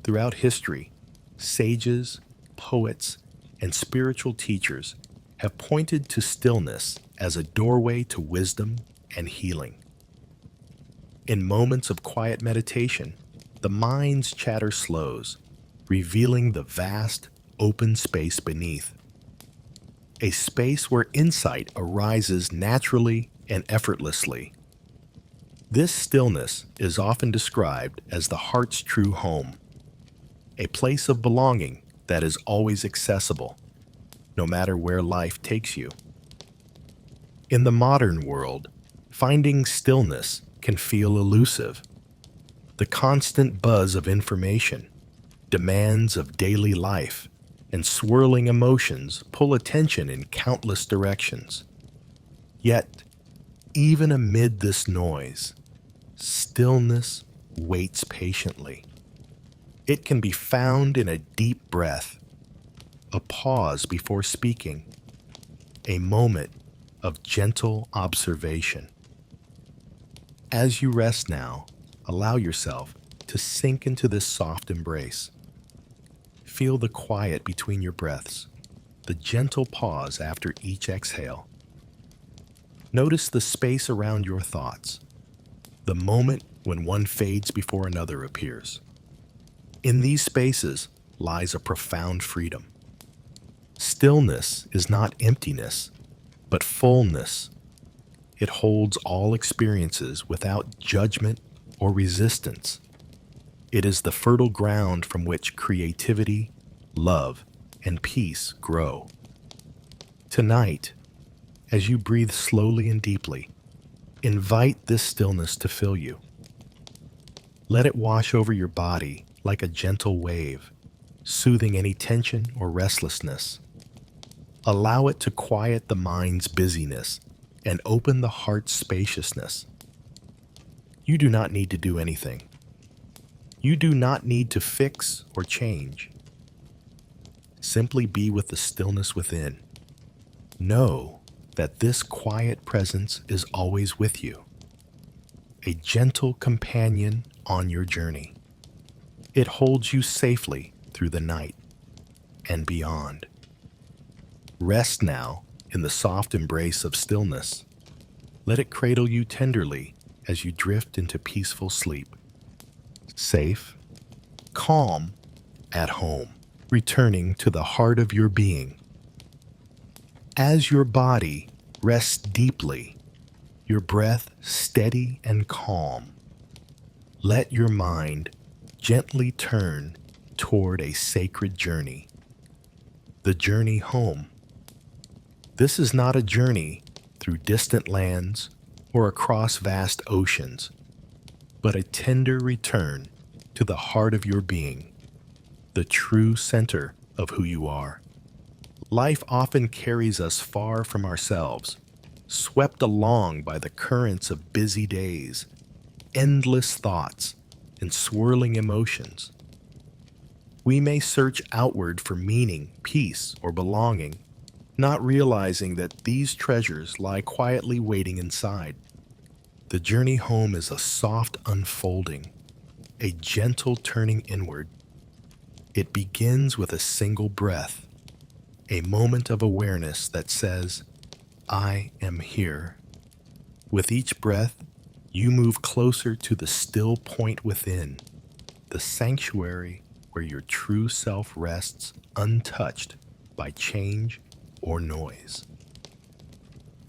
Throughout history, sages, poets, and spiritual teachers have pointed to stillness as a doorway to wisdom and healing. In moments of quiet meditation, the mind's chatter slows, revealing the vast, open space beneath. A space where insight arises naturally and effortlessly. This stillness is often described as the heart's true home, a place of belonging that is always accessible, no matter where life takes you. In the modern world, finding stillness can feel elusive. The constant buzz of information, demands of daily life, and swirling emotions pull attention in countless directions. Yet, even amid this noise, stillness waits patiently. It can be found in a deep breath, a pause before speaking, a moment of gentle observation. As you rest now, allow yourself to sink into this soft embrace. Feel the quiet between your breaths, the gentle pause after each exhale. Notice the space around your thoughts, the moment when one fades before another appears. In these spaces lies a profound freedom. Stillness is not emptiness, but fullness. It holds all experiences without judgment or resistance. It is the fertile ground from which creativity, love, and peace grow. Tonight, as you breathe slowly and deeply, invite this stillness to fill you. Let it wash over your body like a gentle wave, soothing any tension or restlessness. Allow it to quiet the mind's busyness and open the heart's spaciousness. You do not need to do anything. You do not need to fix or change. Simply be with the stillness within. Know that this quiet presence is always with you, a gentle companion on your journey. It holds you safely through the night and beyond. Rest now in the soft embrace of stillness. Let it cradle you tenderly as you drift into peaceful sleep. Safe, calm, at home, returning to the heart of your being. As your body rests deeply, your breath steady and calm, let your mind gently turn toward a sacred journey, the journey home. This is not a journey through distant lands or across vast oceans, but a tender return to the heart of your being, the true center of who you are. Life often carries us far from ourselves, swept along by the currents of busy days, endless thoughts, and swirling emotions. We may search outward for meaning, peace, or belonging, not realizing that these treasures lie quietly waiting inside. The journey home is a soft unfolding, a gentle turning inward. It begins with a single breath, a moment of awareness that says, I am here. With each breath, you move closer to the still point within, the sanctuary where your true self rests untouched by change or noise.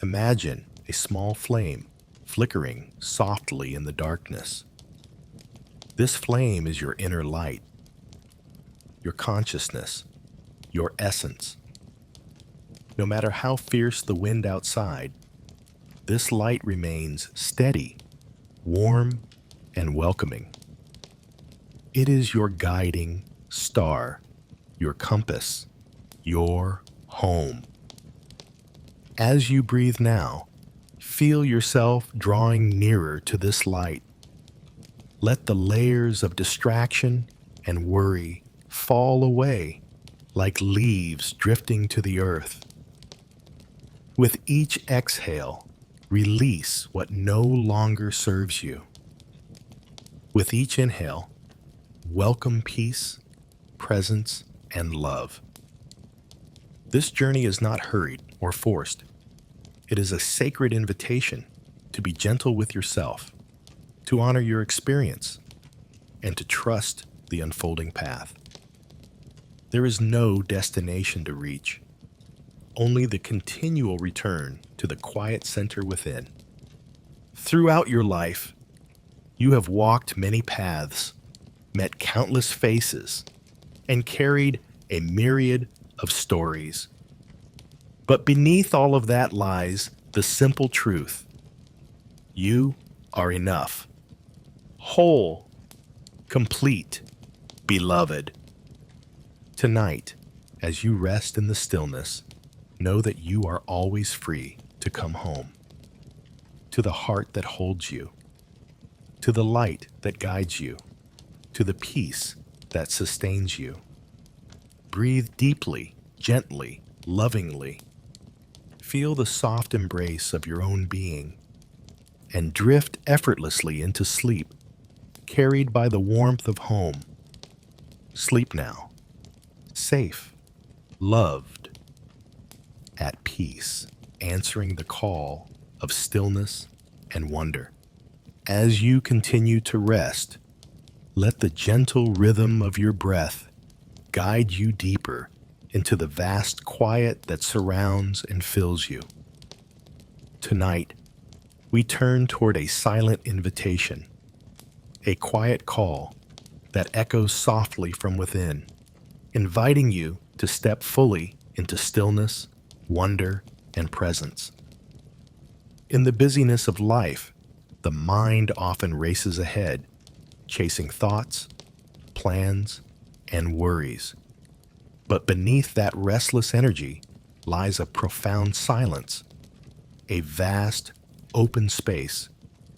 Imagine a small flame flickering softly in the darkness. This flame is your inner light, your consciousness, your essence. No matter how fierce the wind outside, this light remains steady, warm, and welcoming. It is your guiding star, your compass, your home. As you breathe now, feel yourself drawing nearer to this light. Let the layers of distraction and worry fall away like leaves drifting to the earth. With each exhale, release what no longer serves you. With each inhale, welcome peace, presence, and love. This journey is not hurried or forced. It is a sacred invitation to be gentle with yourself, to honor your experience, and to trust the unfolding path. There is no destination to reach, only the continual return to the quiet center within. Throughout your life, you have walked many paths, met countless faces, and carried a myriad of stories. But beneath all of that lies the simple truth. You are enough, whole, complete, beloved. Tonight, as you rest in the stillness, know that you are always free to come home, to the heart that holds you, to the light that guides you, to the peace that sustains you. Breathe deeply, gently, lovingly. Feel the soft embrace of your own being and drift effortlessly into sleep, carried by the warmth of home. Sleep now, safe, loved, at peace, answering the call of stillness and wonder. As you continue to rest, let the gentle rhythm of your breath guide you deeper into the vast quiet that surrounds and fills you. Tonight, we turn toward a silent invitation, a quiet call that echoes softly from within, inviting you to step fully into stillness, wonder, and presence. In the busyness of life, the mind often races ahead, chasing thoughts, plans, and worries. But beneath that restless energy lies a profound silence, a vast, open space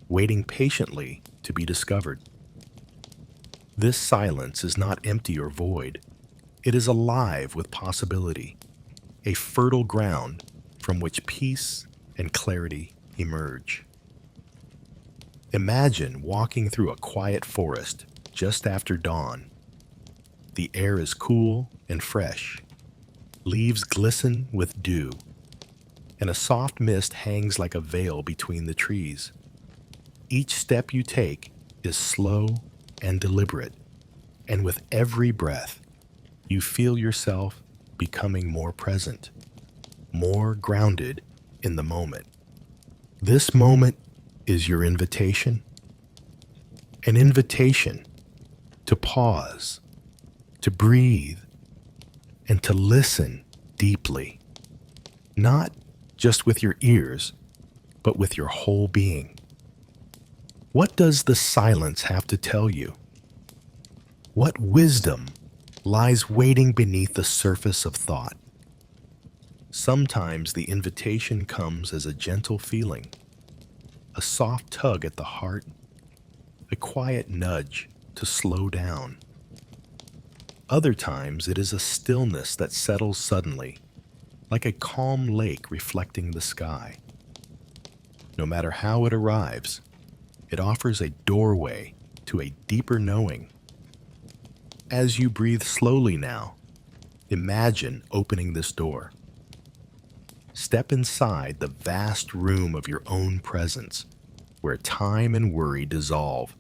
waiting patiently to be discovered. This silence is not empty or void. It is alive with possibility, a fertile ground from which peace and clarity emerge. Imagine walking through a quiet forest just after dawn. The air is cool and fresh. Leaves glisten with dew, and a soft mist hangs like a veil between the trees. Each step you take is slow and deliberate, and with every breath, you feel yourself becoming more present, more grounded in the moment. This moment is your invitation, an invitation to pause, to breathe, and to listen deeply, not just with your ears, but with your whole being. What does the silence have to tell you? What wisdom lies waiting beneath the surface of thought? Sometimes the invitation comes as a gentle feeling, a soft tug at the heart, a quiet nudge to slow down. Other times it is a stillness that settles suddenly, like a calm lake reflecting the sky. No matter how it arrives, it offers a doorway to a deeper knowing. As you breathe slowly now, imagine opening this door. Step inside the vast room of your own presence, where time and worry dissolve,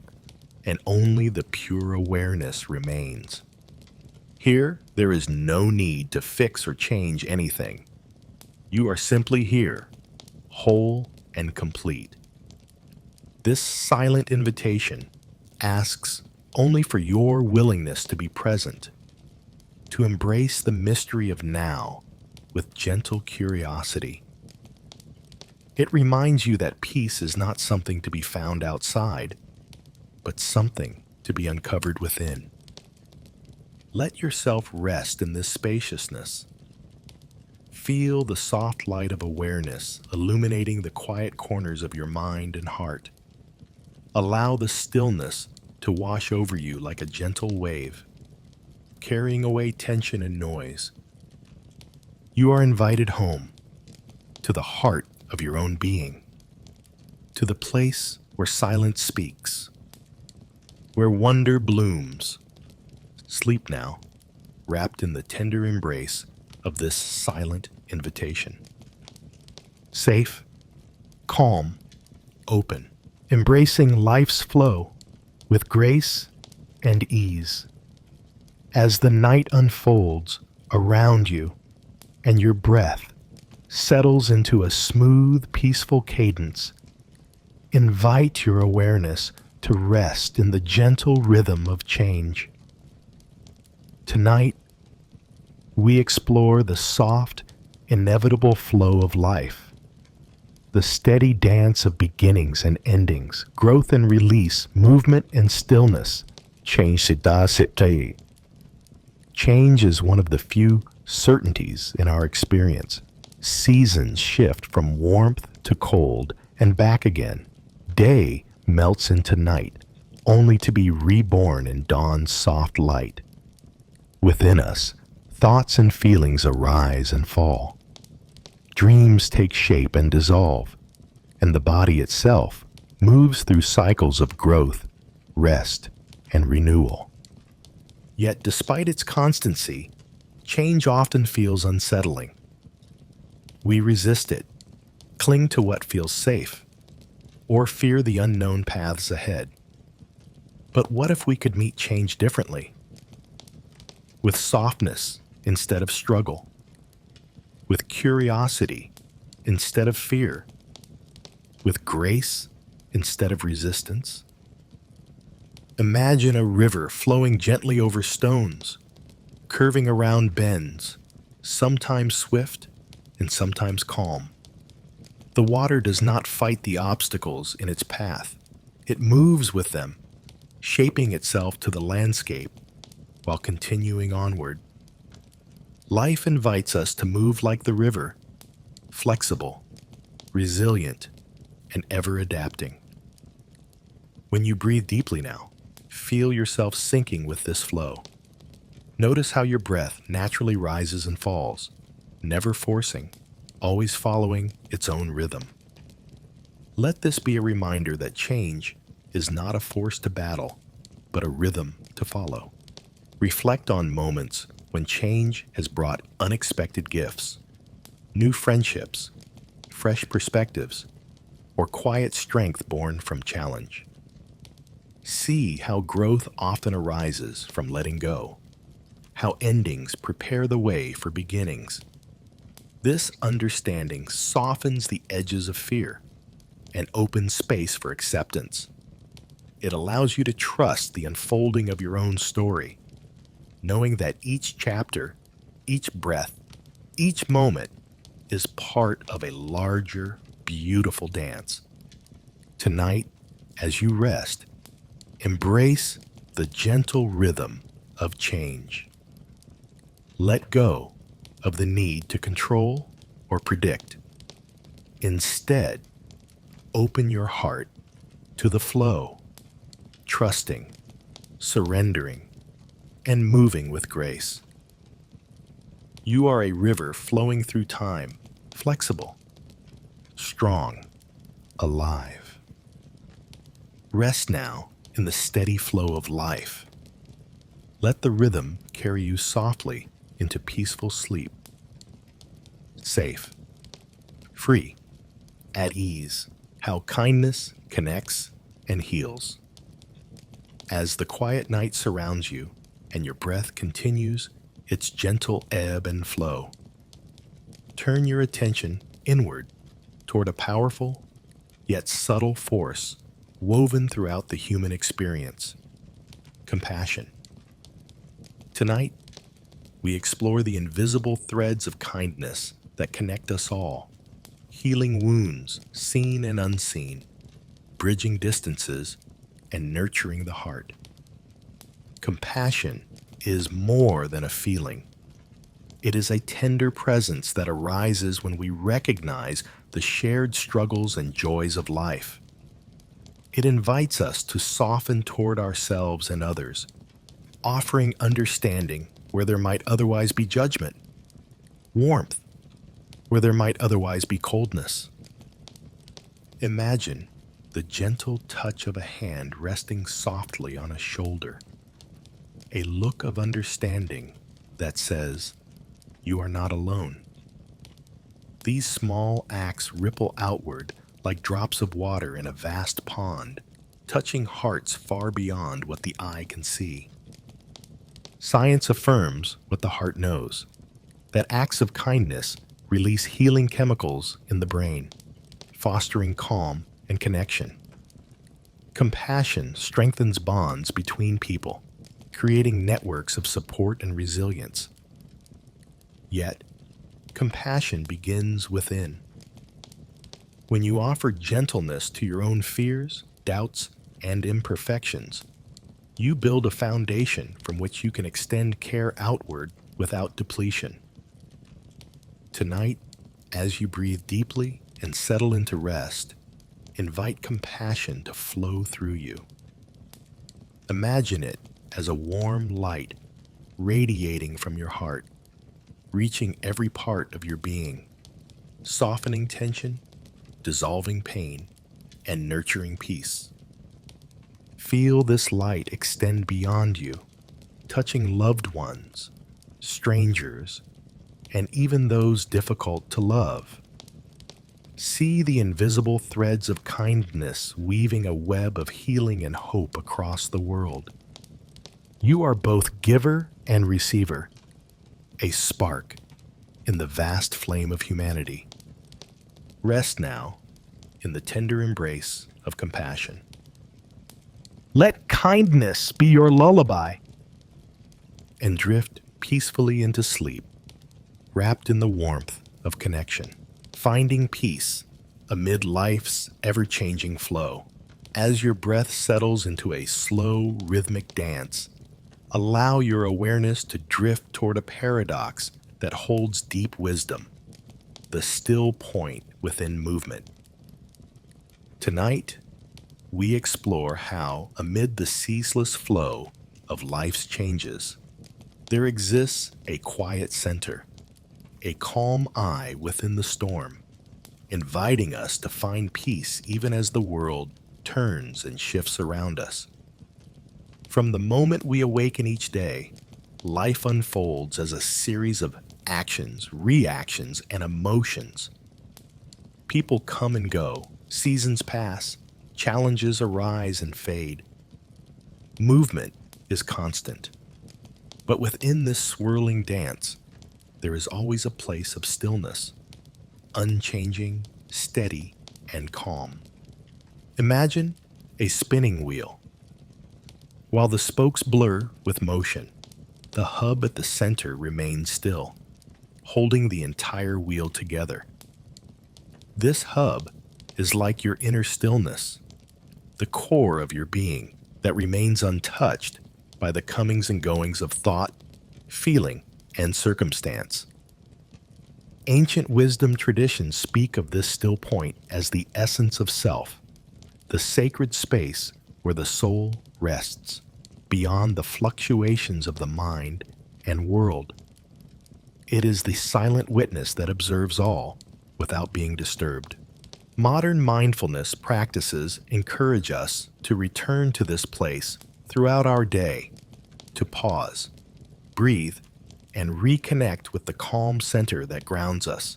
and only the pure awareness remains. Here, there is no need to fix or change anything. You are simply here, whole and complete. This silent invitation asks only for your willingness to be present, to embrace the mystery of now with gentle curiosity. It reminds you that peace is not something to be found outside, but something to be uncovered within. Let yourself rest in this spaciousness. Feel the soft light of awareness illuminating the quiet corners of your mind and heart. Allow the stillness to wash over you like a gentle wave, carrying away tension and noise. You are invited home, to the heart of your own being, to the place where silence speaks, where wonder blooms. Sleep now, wrapped in the tender embrace of this silent invitation. Safe, calm, open, embracing life's flow with grace and ease. As the night unfolds around you and your breath settles into a smooth, peaceful cadence, invite your awareness to rest in the gentle rhythm of change. Tonight, we explore the soft, inevitable flow of life, the steady dance of beginnings and endings, growth and release, movement and stillness. Change is one of the few certainties in our experience. Seasons shift from warmth to cold and back again. Day melts into night, only to be reborn in dawn's soft light. Within us, thoughts and feelings arise and fall. Dreams take shape and dissolve, and the body itself moves through cycles of growth, rest, and renewal. Yet, despite its constancy, change often feels unsettling. We resist it, cling to what feels safe, or fear the unknown paths ahead. But what if we could meet change differently? With softness instead of struggle, with curiosity instead of fear, with grace instead of resistance? Imagine a river flowing gently over stones, curving around bends, sometimes swift and sometimes calm. The water does not fight the obstacles in its path. It moves with them, shaping itself to the landscape while continuing onward. Life invites us to move like the river, flexible, resilient, and ever adapting. When you breathe deeply now, feel yourself sinking with this flow. Notice how your breath naturally rises and falls, never forcing, always following its own rhythm. Let this be a reminder that change is not a force to battle, but a rhythm to follow. Reflect on moments when change has brought unexpected gifts, new friendships, fresh perspectives, or quiet strength born from challenge. See how growth often arises from letting go, how endings prepare the way for beginnings. This understanding softens the edges of fear and opens space for acceptance. It allows you to trust the unfolding of your own story, knowing that each chapter, each breath, each moment is part of a larger, beautiful dance. Tonight, as you rest, embrace the gentle rhythm of change. Let go of the need to control or predict. Instead, open your heart to the flow, trusting, surrendering, and moving with grace. You are a river flowing through time, flexible, strong, alive. Rest now in the steady flow of life. Let the rhythm carry you softly into peaceful sleep. Safe, free, at ease. How kindness connects and heals. As the quiet night surrounds you and your breath continues its gentle ebb and flow, turn your attention inward toward a powerful yet subtle force woven throughout the human experience: compassion. Tonight, we explore the invisible threads of kindness that connect us all, healing wounds seen and unseen, bridging distances, and nurturing the heart. Compassion is more than a feeling. It is a tender presence that arises when we recognize the shared struggles and joys of life. It invites us to soften toward ourselves and others, offering understanding where there might otherwise be judgment, warmth where there might otherwise be coldness. Imagine the gentle touch of a hand resting softly on a shoulder, a look of understanding that says, "You are not alone." These small acts ripple outward like drops of water in a vast pond, touching hearts far beyond what the eye can see. Science affirms what the heart knows, that acts of kindness release healing chemicals in the brain, fostering calm and connection. Compassion strengthens bonds between people, creating networks of support and resilience. Yet, compassion begins within. When you offer gentleness to your own fears, doubts, and imperfections, you build a foundation from which you can extend care outward without depletion. Tonight, as you breathe deeply and settle into rest, invite compassion to flow through you. Imagine it as a warm light radiating from your heart, reaching every part of your being, softening tension, dissolving pain, and nurturing peace. Feel this light extend beyond you, touching loved ones, strangers, and even those difficult to love. See the invisible threads of kindness weaving a web of healing and hope across the world. You are both giver and receiver, a spark in the vast flame of humanity. Rest now in the tender embrace of compassion. Let kindness be your lullaby, and drift peacefully into sleep, wrapped in the warmth of connection, finding peace amid life's ever-changing flow. As your breath settles into a slow, rhythmic dance, allow your awareness to drift toward a paradox that holds deep wisdom, the still point within movement. Tonight, we explore how, amid the ceaseless flow of life's changes, there exists a quiet center, a calm eye within the storm, inviting us to find peace even as the world turns and shifts around us. From the moment we awaken each day, life unfolds as a series of actions, reactions, and emotions. People come and go, seasons pass, challenges arise and fade. Movement is constant. But within this swirling dance, there is always a place of stillness, unchanging, steady, and calm. Imagine a spinning wheel. While the spokes blur with motion, the hub at the center remains still, holding the entire wheel together. This hub is like your inner stillness, the core of your being that remains untouched by the comings and goings of thought, feeling, and circumstance. Ancient wisdom traditions speak of this still point as the essence of self, the sacred space where the soul rests, beyond the fluctuations of the mind and world. It is the silent witness that observes all without being disturbed. Modern mindfulness practices encourage us to return to this place throughout our day, to pause, breathe, and reconnect with the calm center that grounds us.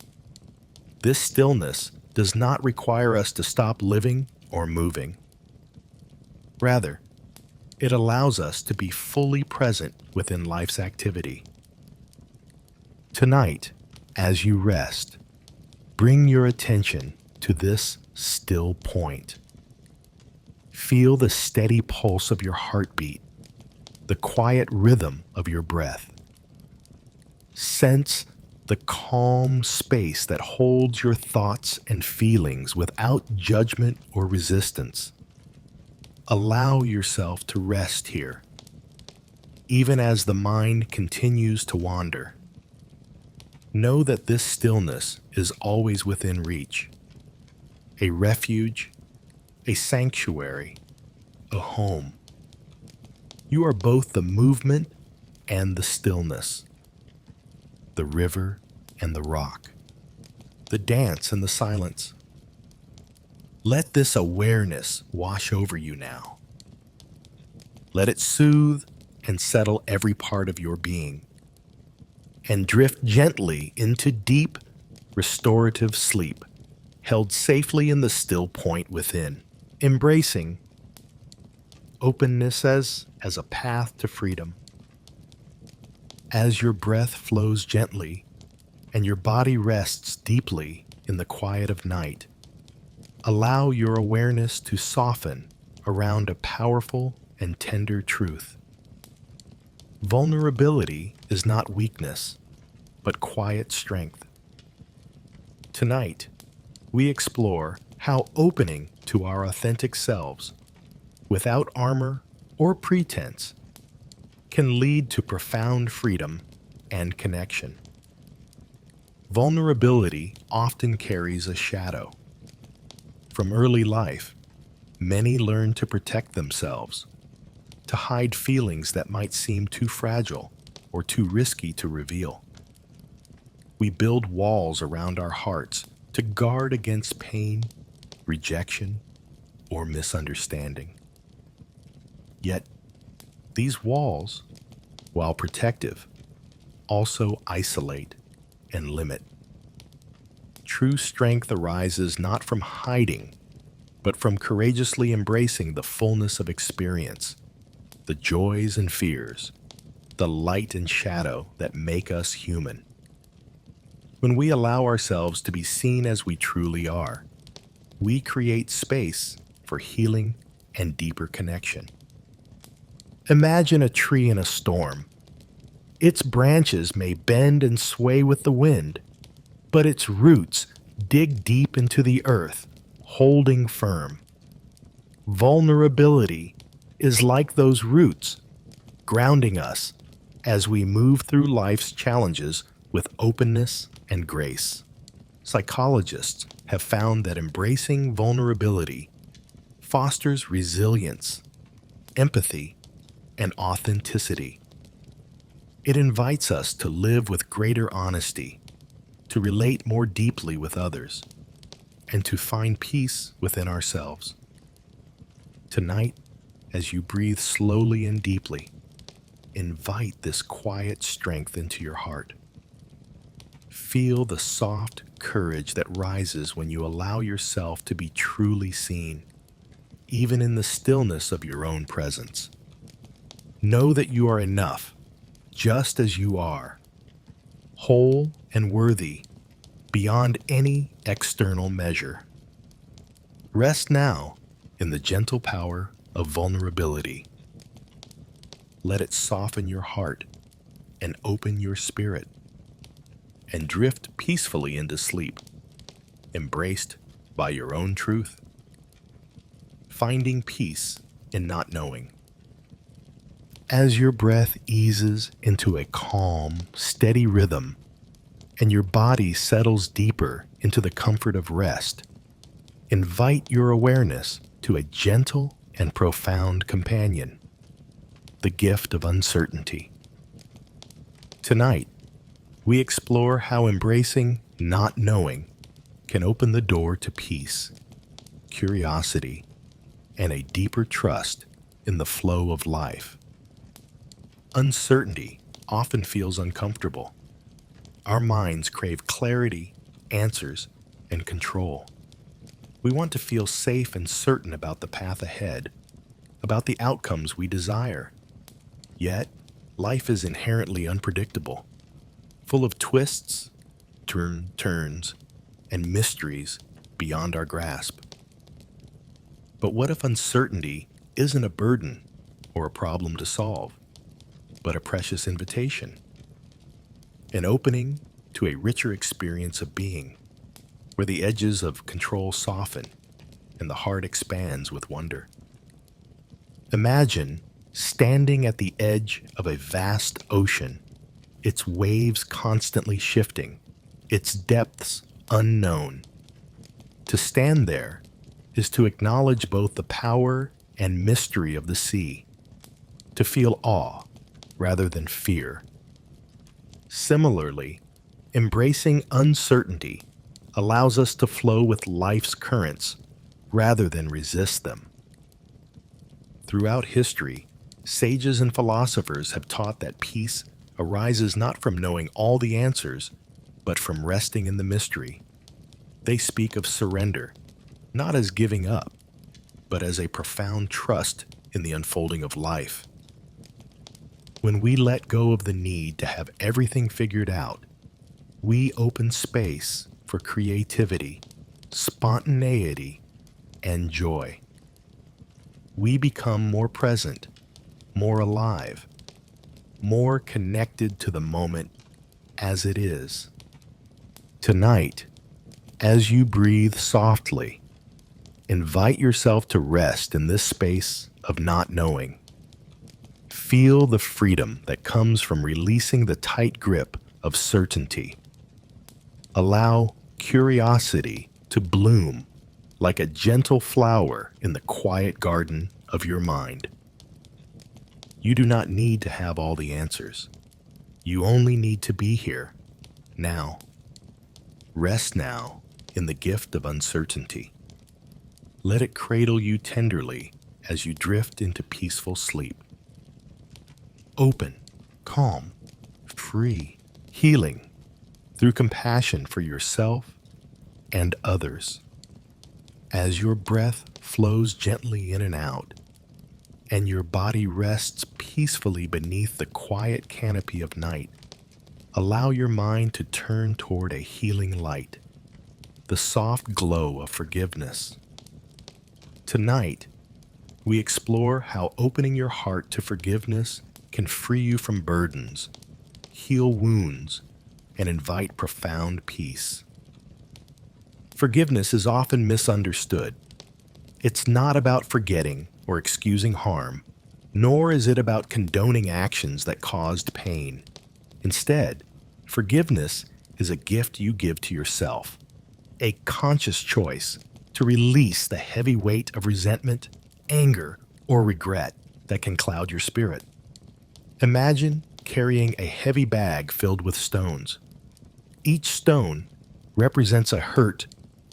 This stillness does not require us to stop living or moving. Rather, it allows us to be fully present within life's activity. Tonight, as you rest, bring your attention to this still point. Feel the steady pulse of your heartbeat, the quiet rhythm of your breath. Sense the calm space that holds your thoughts and feelings without judgment or resistance. Allow yourself to rest here, even as the mind continues to wander. Know that this stillness is always within reach, a refuge, a sanctuary, a home. You are both the movement and the stillness, the river and the rock, the dance and the silence. Let this awareness wash over you now. Let it soothe and settle every part of your being, and drift gently into deep, restorative sleep, held safely in the still point within, embracing openness as a path to freedom. As your breath flows gently and your body rests deeply in the quiet of night, allow your awareness to soften around a powerful and tender truth. Vulnerability is not weakness, but quiet strength. Tonight, we explore how opening to our authentic selves, without armor or pretense, can lead to profound freedom and connection. Vulnerability often carries a shadow. From early life, many learn to protect themselves, to hide feelings that might seem too fragile or too risky to reveal. We build walls around our hearts to guard against pain, rejection, or misunderstanding. Yet, these walls, while protective, also isolate and limit. True strength arises not from hiding, but from courageously embracing the fullness of experience, the joys and fears, the light and shadow that make us human. When we allow ourselves to be seen as we truly are, we create space for healing and deeper connection. Imagine a tree in a storm. Its branches may bend and sway with the wind, but its roots dig deep into the earth, holding firm. Vulnerability is like those roots, grounding us as we move through life's challenges with openness and grace. Psychologists have found that embracing vulnerability fosters resilience, empathy, and authenticity. It invites us to live with greater honesty, to relate more deeply with others, and to find peace within ourselves. Tonight, as you breathe slowly and deeply, invite this quiet strength into your heart. Feel the soft courage that rises when you allow yourself to be truly seen, even in the stillness of your own presence. Know that you are enough, just as you are, whole and worthy, beyond any external measure. Rest now in the gentle power of vulnerability. Let it soften your heart and open your spirit, and drift peacefully into sleep, embraced by your own truth, finding peace in not knowing. As your breath eases into a calm, steady rhythm, and your body settles deeper into the comfort of rest, invite your awareness to a gentle and profound companion, the gift of uncertainty. Tonight, we explore how embracing not knowing can open the door to peace, curiosity, and a deeper trust in the flow of life. Uncertainty often feels uncomfortable. Our minds crave clarity, answers, and control. We want to feel safe and certain about the path ahead, about the outcomes we desire. Yet, life is inherently unpredictable, full of twists, turns, and mysteries beyond our grasp. But what if uncertainty isn't a burden or a problem to solve, but a precious invitation? An opening to a richer experience of being, where the edges of control soften and the heart expands with wonder. Imagine standing at the edge of a vast ocean, its waves constantly shifting, its depths unknown. To stand there is to acknowledge both the power and mystery of the sea, to feel awe rather than fear. Similarly, embracing uncertainty allows us to flow with life's currents rather than resist them. Throughout history, sages and philosophers have taught that peace arises not from knowing all the answers, but from resting in the mystery. They speak of surrender, not as giving up, but as a profound trust in the unfolding of life. When we let go of the need to have everything figured out, we open space for creativity, spontaneity, and joy. We become more present, more alive, more connected to the moment as it is. Tonight, as you breathe softly, invite yourself to rest in this space of not knowing. Feel the freedom that comes from releasing the tight grip of certainty. Allow curiosity to bloom like a gentle flower in the quiet garden of your mind. You do not need to have all the answers. You only need to be here, now. Rest now in the gift of uncertainty. Let it cradle you tenderly as you drift into peaceful sleep. Open, calm, free, healing through compassion for yourself and others. As your breath flows gently in and out, and your body rests peacefully beneath the quiet canopy of night, allow your mind to turn toward a healing light, the soft glow of forgiveness. Tonight, we explore how opening your heart to forgiveness can free you from burdens, heal wounds, and invite profound peace. Forgiveness is often misunderstood. It's not about forgetting or excusing harm, nor is it about condoning actions that caused pain. Instead, forgiveness is a gift you give to yourself, a conscious choice to release the heavy weight of resentment, anger, or regret that can cloud your spirit. Imagine carrying a heavy bag filled with stones. Each stone represents a hurt,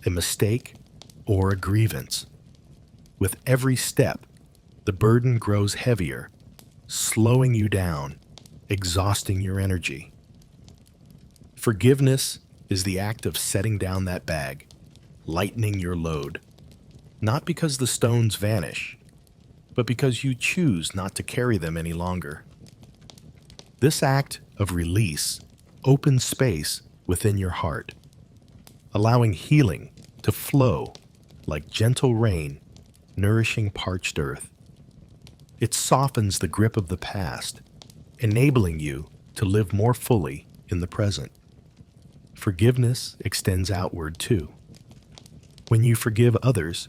a mistake, or a grievance. With every step, the burden grows heavier, slowing you down, exhausting your energy. Forgiveness is the act of setting down that bag, lightening your load, not because the stones vanish, but because you choose not to carry them any longer. This act of release opens space within your heart, allowing healing to flow like gentle rain, nourishing parched earth. It softens the grip of the past, enabling you to live more fully in the present. Forgiveness extends outward too. When you forgive others,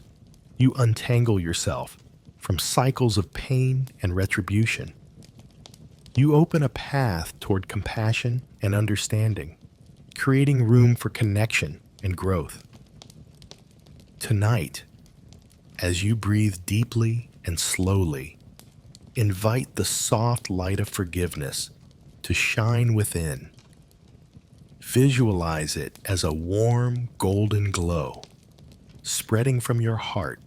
you untangle yourself from cycles of pain and retribution. You open a path toward compassion and understanding, creating room for connection and growth. Tonight, as you breathe deeply and slowly, invite the soft light of forgiveness to shine within. Visualize it as a warm, golden glow, spreading from your heart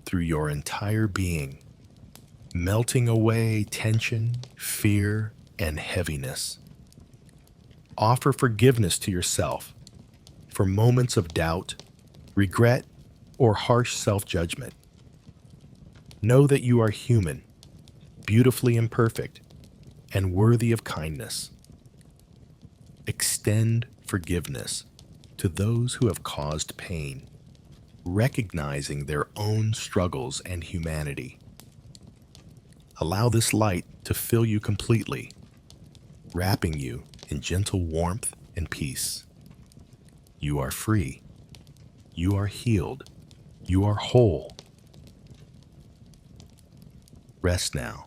through your entire being, melting away tension, fear, and heaviness. Offer forgiveness to yourself for moments of doubt, regret, or harsh self-judgment. Know that you are human, beautifully imperfect, and worthy of kindness. Extend forgiveness to those who have caused pain, recognizing their own struggles and humanity. Allow this light to fill you completely, wrapping you in gentle warmth and peace. You are free. You are healed. You are whole. Rest now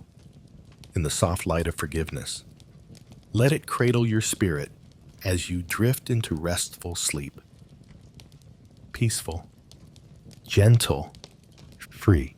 in the soft light of forgiveness. Let it cradle your spirit as you drift into restful sleep. Peaceful, gentle, free.